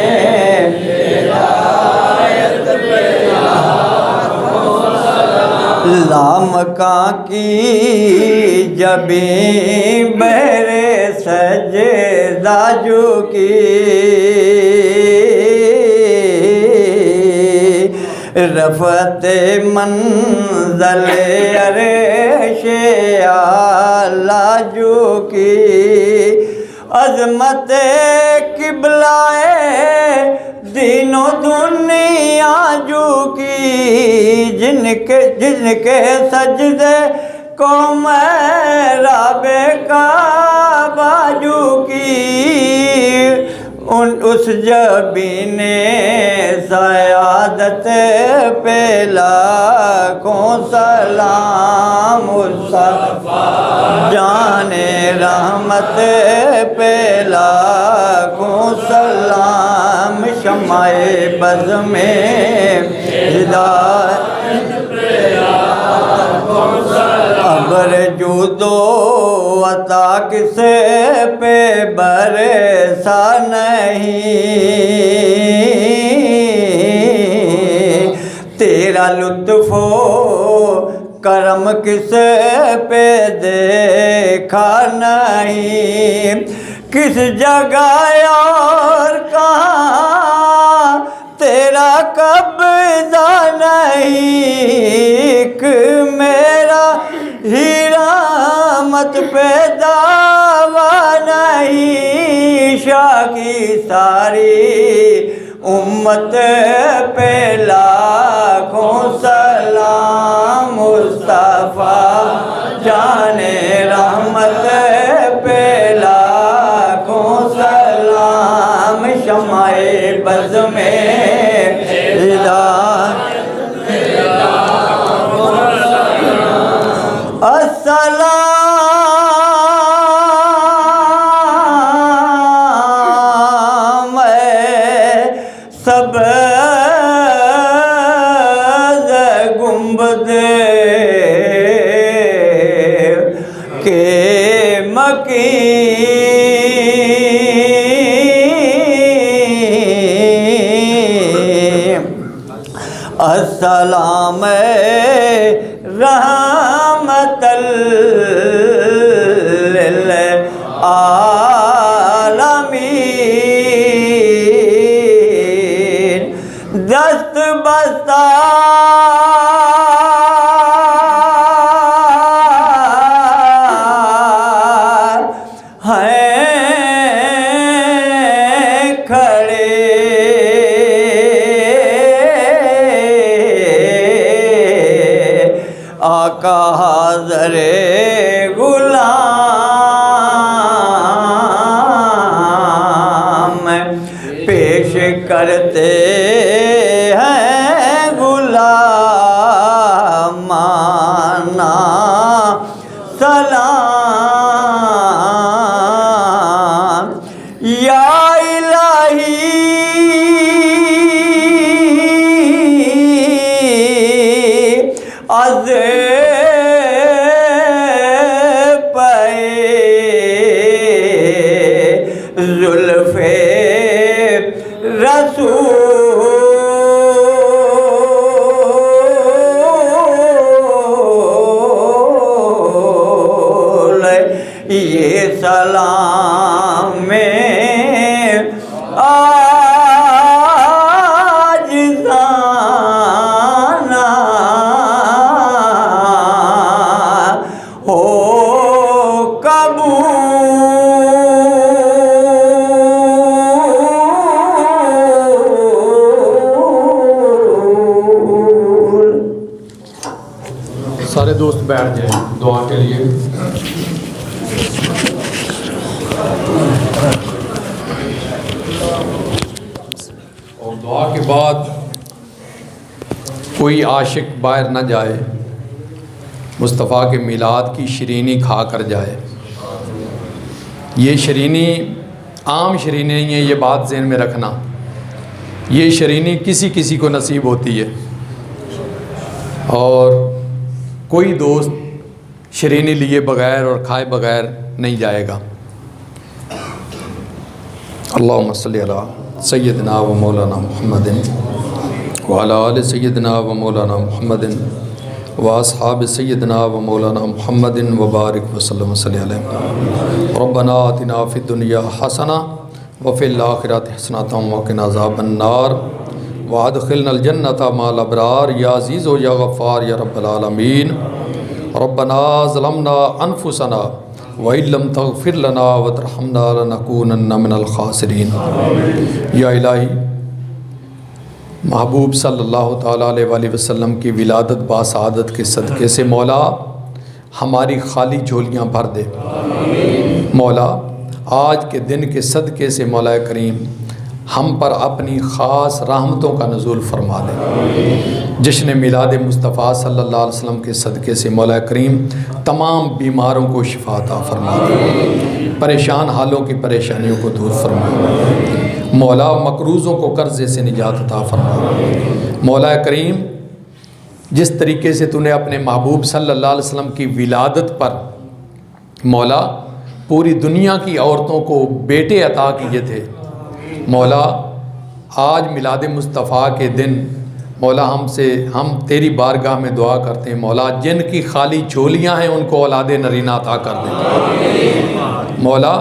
हिदायत पे लाखों सलाम। लामका की जबी बहरे सजदा झुकी, रफ़ते मंज़ल अर्शे आला झुकी, अज़मत किबलाए दीनो दुनिया झुकी, जिनके सजदे को महराबे काबा झुकी, उस जबीने सयादत पे लाखों सलाम। मुस्तफा जाने रहमत पे लाखों सलाम, शमाए बज़ में हिदायत पे लाखों सलाम। अगर जुदो अता किसे पे बरसा नहीं, तेरा लुत्फ़ो करम किसे पे देखा नहीं, किस जगह और कहाँ तेरा कब्ज़ा नहीं, कि मेरा हिरामत पे दावा नहीं, शाह की सारी उम्मत पे लाखों सलाम। मुस्तफा जाने रहमत पे लाखों सलाम, शमाए बज़ में हिदायत पे लाखों सलाम। हकीम अस्सलाम रहमतल लिल आलमीन दस्त बस्ता आका हाज़रे गुलाम पेश करते हैं गुलामाना सलाम या अज़ पे ज़ुल्फ़े रसूल ये सलाम में सारे दोस्त बैठ जाए दुआ के लिए। और दुआ के बाद कोई आशिक बाहर ना जाए, मुस्तफ़ा के मिलाद की शरीनी खा कर जाए। ये शरीनी आम शरीनी नहीं है, ये बात ज़हन में रखना। ये शरीनी किसी किसी को नसीब होती है और कोई दोस्त शरीनी लिए बग़ैर और खाए बग़ैर नहीं जाएगा। अल्लाहुम्मा सल्ली अला सय्यदना व मौलाना मुहम्मदिन व अला आलि सय्यदना व मौलाना मुहम्मदिन व अस्हाब सय्यदना व मौलाना मुहम्मदिन व बारिक वसल्लम अलैहि। रब्बना आतिना फ़िद दुनिया हसना व फ़िल आखिरति हसनतम व क़िना अज़ाबन्नार व अदखिलनल जन्नता माल अबरार या अज़ीज़ या गफ़्फ़ार या रब्बल आलमीन। रब्बना ज़लमना अनफुसना व इल्लम तग़फ़िर लना व तरहमना लनकूनन्ना मिनल ख़ासिरीन। या इलाही, महबूब सल्लल्लाहु ताला अलैहि वसल्लम की विलादत बासआदत के सदक़े से मौला हमारी खाली झोलियाँ भर दे। मौला आज के दिन के सदक़े से मौला करीम हम पर अपनी ख़ास रहमतों का नुज़ूल फरमा दे। जश्न मिलाद मुस्तफ़ा सल्लल्लाहु अलैहि वसल्लम के सदक़े से मौला करीम तमाम बीमारों को शिफ़ा अता फरमा दे, परेशान हालों की परेशानियों को दूर फरमा। मौला मकरूज़ों को कर्ज़े से निजात अता फरमा। मौला करीम जिस तरीके से तूने अपने महबूब सल्लल्लाहु अलैहि वसल्लम की विलादत पर मौला पूरी दुनिया की औरतों को बेटे अता किए थे, मौला आज मिलाद मुस्तफ़ा के दिन मौला हम तेरी बारगाह में दुआ करते हैं। मौला जिनकी खाली झोलियाँ हैं उनको औलाद नरीना अता कर दे। मौला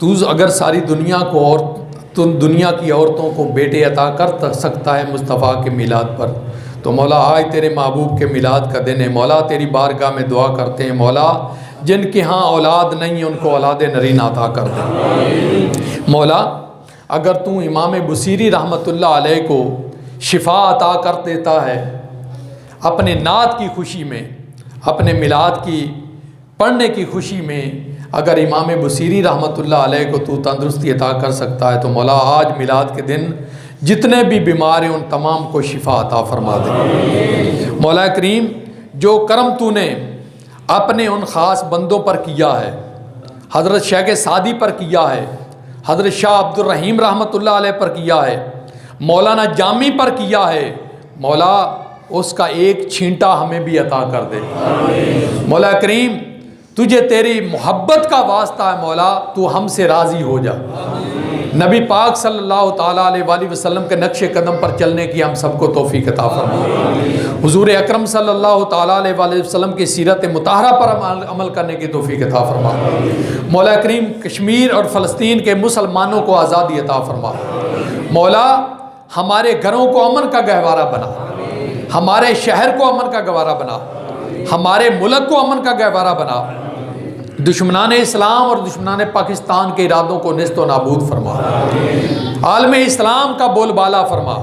तू अगर सारी दुनिया को और तुम दुनिया की औरतों को बेटे अता कर सकता है मुस्तफ़ा के मिलाद पर, तो मौला आज तेरे महबूब के मिलाद का दिन है। मौला तेरी बारगाह में दुआ करते हैं, मौला जिनके यहाँ औलाद नहीं है उनको औलाद नरीना अता कर दे। मौला अगर तू इमाम बुसीरी रहमतुल्लाह अलैह को शिफा अता कर देता है अपने नात की खुशी में, अपने मिलाद की पढ़ने की खुशी में, अगर इमाम बुसीरी रहमतुल्लाह अलैह को तू तंदुरुस्ती अता कर सकता है, तो मौला आज मिलाद के दिन जितने भी बीमार हैं उन तमाम को शिफा अता फरमा दे। मौला करीम जो करम तूने अपने उन ख़ास बंदों पर किया है, हज़रत शेख सादी पर किया है, हज़रत शाह अब्दुल रहीम रहमतुल्लाह अलैह पर किया है, मौलाना जामी पर किया है, मौला उसका एक छींटा हमें भी अता कर दे। मौला करीम तुझे तेरी मोहब्बत का वास्ता है मौला, तू हमसे राज़ी हो जा। नबी पाक सल्लल्लाहु ताला अलैहि वसल्लम के नक्शे कदम पर चलने की हम सबको तौफीक अता फरमा। हुजूर अकरम सल्लल्लाहु ताला अलैहि वसल्लम की सीरत मुताहरा पर अमल करने की तौफीक अता फरमा। मौला करीम कश्मीर और फ़लस्तीन के मुसलमानों को आज़ादी अता फरमा। मौला हमारे घरों को अमन का गहवारा बना, हमारे शहर को अमन का गहवारा बना, हमारे मुल्क को अमन का गहवारा बना। दुश्मनान इस्लाम और दुश्मनान पाकिस्तान के इरादों को निस्तो नाबूद फरमा। आलम इस्लाम का बोलबाला फरमा।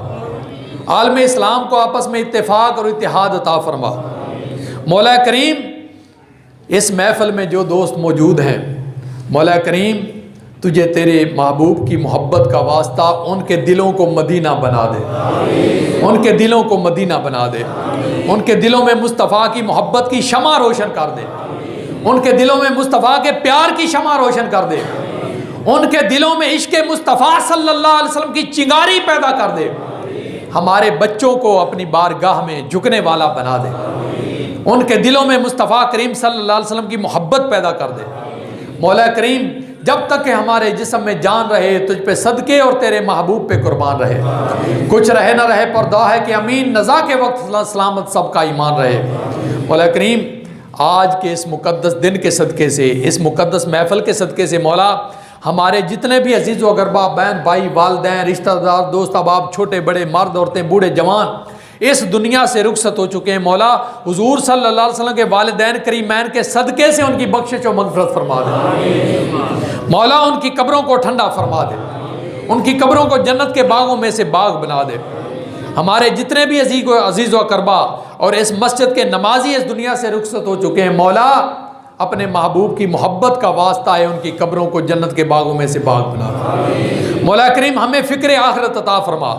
आलम इस्लाम को आपस में इत्तेफाक और इत्तेहाद अता फरमा। मौला करीम इस महफिल में जो दोस्त मौजूद हैं, मौला करीम तुझे तेरे महबूब की मोहब्बत का वास्ता उनके दिलों को मदीना बना दे, उनके दिलों को मदीना बना दे, उनके दिलों में मुस्तफ़ा की मोहब्बत की शमा रोशन कर दे, उनके दिलों में मुस्तफ़ा के प्यार की शमा रोशन कर दे, उनके दिलों में इश्क़ मुस्तफ़ा सल्लल्लाहु अलैहि वसल्लम की चिंगारी पैदा कर दे। हमारे बच्चों को अपनी बारगाह में झुकने वाला बना दे, उनके दिलों में मुस्तफ़ा करीम सल्लल्लाहु अलैहि वसल्लम की मोहब्बत पैदा कर दे। मौला करीम जब तक कि हमारे जिस्म में जान रहे तुझ पे सदके और तेरे महबूब पे कुर्बान रहे, कुछ रहे न रहे पर दुआ है कि अमीन नज़ा के वक्त सलामत सबका ईमान रहे। मौला करीम आज के इस मुक़द्दस दिन के सदक़े से, इस मुक़द्दस महफ़िल के सदक़े से मौला हमारे जितने भी अजीज़ व गरबा, बहन भाई, वालिदैन, रिश्तेदार, दोस्त अहबाब, छोटे बड़े, मर्द औरतें, बूढ़े जवान इस दुनिया से रुखसत हो चुके हैं, मौला हुजूर सल्लल्लाहु अलैहि वसल्लम के वालिदैन करीमैन के सदक़े से उनकी बख्शिश और मग़फ़िरत फरमा दे। मौला उनकी कब्रों को ठंडा फरमा दे, उनकी कब्रों को जन्नत के बागों में से बाग बना दे। हमारे जितने भी अजीज़ व करबा और इस मस्जिद के नमाजी इस दुनिया से रुखसत हो चुके हैं, मौला अपने महबूब की मोहब्बत का वास्ता है उनकी कब्रों को जन्नत के बागों में से बाग बना दे। मौला करीम हमें फ़िक्र आखिरत अता फरमा।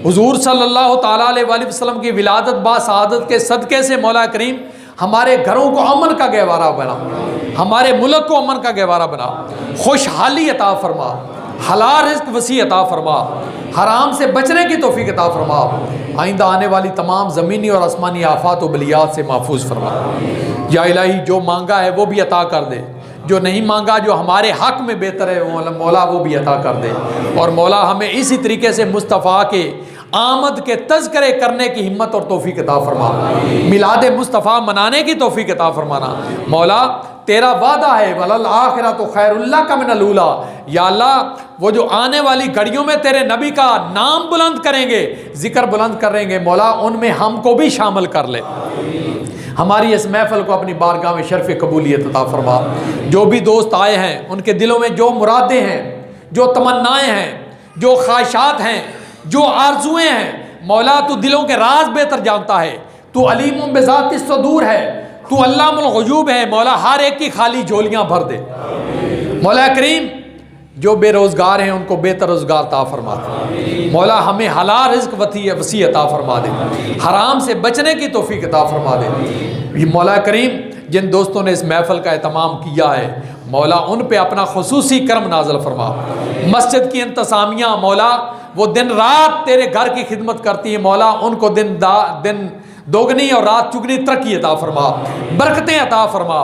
हुजूर सल्लल्लाहु ताला अलैहि वसल्लम की विलादत बा सआदत के सदक़े से मौला करीम हमारे घरों को अमन का गहवारा बना, हमारे मुल्क को अमन का गहवारा बना, खुशहाली अता फरमा, हलाल रिज़्क़ वसी अता फरमा, हराम से बचने की तौफीक अता फरमा, आइंदा आने वाली तमाम ज़मीनी और आसमानी आफात व बलियात से महफूज फरमा। या इलाही जो मांगा है वो भी अता कर दे, जो नहीं मांगा जो हमारे हक़ में बेहतर है मौला वो भी अता कर दे। और मौला हमें इसी तरीके से मुस्तफ़ा के आमद के तज़किरे करने की हिम्मत और तौफीक अता फरमा, मिलाद मुस्तफ़ा मनाने की तौफीक अता फरमाना। मौला तेरा वादा है वलल आखिरतु खैरुल लका मिनल ऊला। या अल्लाह वो जो आने वाली घड़ियों में तेरे नबी का नाम बुलंद करेंगे, ज़िक्र बुलंद करेंगे, मौला उनमें हमको भी शामिल कर ले। हमारी इस महफ़िल को अपनी बारगाह में शर्फ़ कबूलियत अता फरमा। जो भी दोस्त आए हैं उनके दिलों में जो मुरादें हैं, जो तमन्नाएँ हैं, जो ख्वाहिशात हैं, जो आरज़ुएँ हैं, मौला तू दिलों के राज बेहतर जानता है, तू अलीमुम बिज़ातिस सुदूर है, तू अल्लामुल ग़ुयूब है। मौला हर एक की खाली झोलियाँ भर दे। मौला करीम जो बेरोज़गार हैं उनको बेहतर रोज़गार अता फरमा दे। मौला हमें हलाल रिज़्क़ वसी अता फरमा दे, हराम से बचने की तौफीक अता फरमा दे। मौला करीम जिन दोस्तों ने इस महफ़िल का एहतमाम किया है, मौला उन पे अपना खुसूसी करम नाज़िल फरमा। मस्जिद की इंतज़ामिया मौला वो दिन रात तेरे घर की खिदमत करती है, मौला उनको दिन दोगनी और रात चुगनी तरक्की अता फरमा, बरकतें अता फरमा।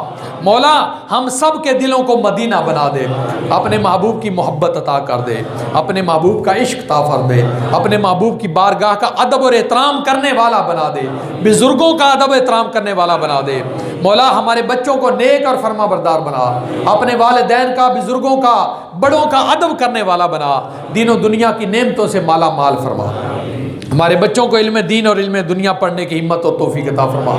मौला हम सब के दिलों को मदीना बना दे, अपने महबूब की मोहब्बत अता कर दे, अपने महबूब का इश्क अता फर दे, अपने महबूब की बारगाह का अदब और एहतराम करने वाला बना दे, बुजुर्गों का अदब एहतराम करने वाला बना दे। मौला हमारे बच्चों को नेक और फरमा बरदार बना, अपने वालिदैन का, बुजुर्गों का, बड़ों का अदब करने वाला बना, दीनों दुनिया की नेमतों से माला माल फरमा। हमारे बच्चों को इल्म दीन और इल्म दुनिया पढ़ने की हिम्मत और तौफीक अता फरमा,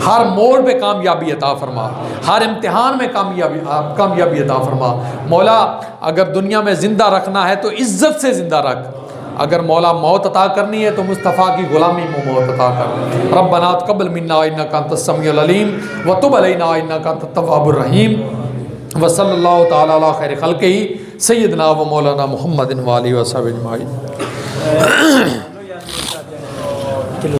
हर मोड़ पे कामयाबी अता फरमा, हर इम्तिहान में कामयाबी अता फरमा। मौला अगर दुनिया में ज़िंदा रखना है तो इज़्ज़त से ज़िंदा रख, अगर मौला मौत अता करनी है तो मुस्तफ़ा की ग़ुलामी में मौत अता कर। रब्बना तक़ब्बल मिन्ना इन्नका अंतस समीउल अलीम व तुब अलैना इन्नका अंतत तव्वाबुर रहीम। व सल्लल्लाहु तआला अला खैरि खल्क़िही सय्यिदना व मौलाना मुहम्मदिन व आलिहि व सहबिहि अजमाइन।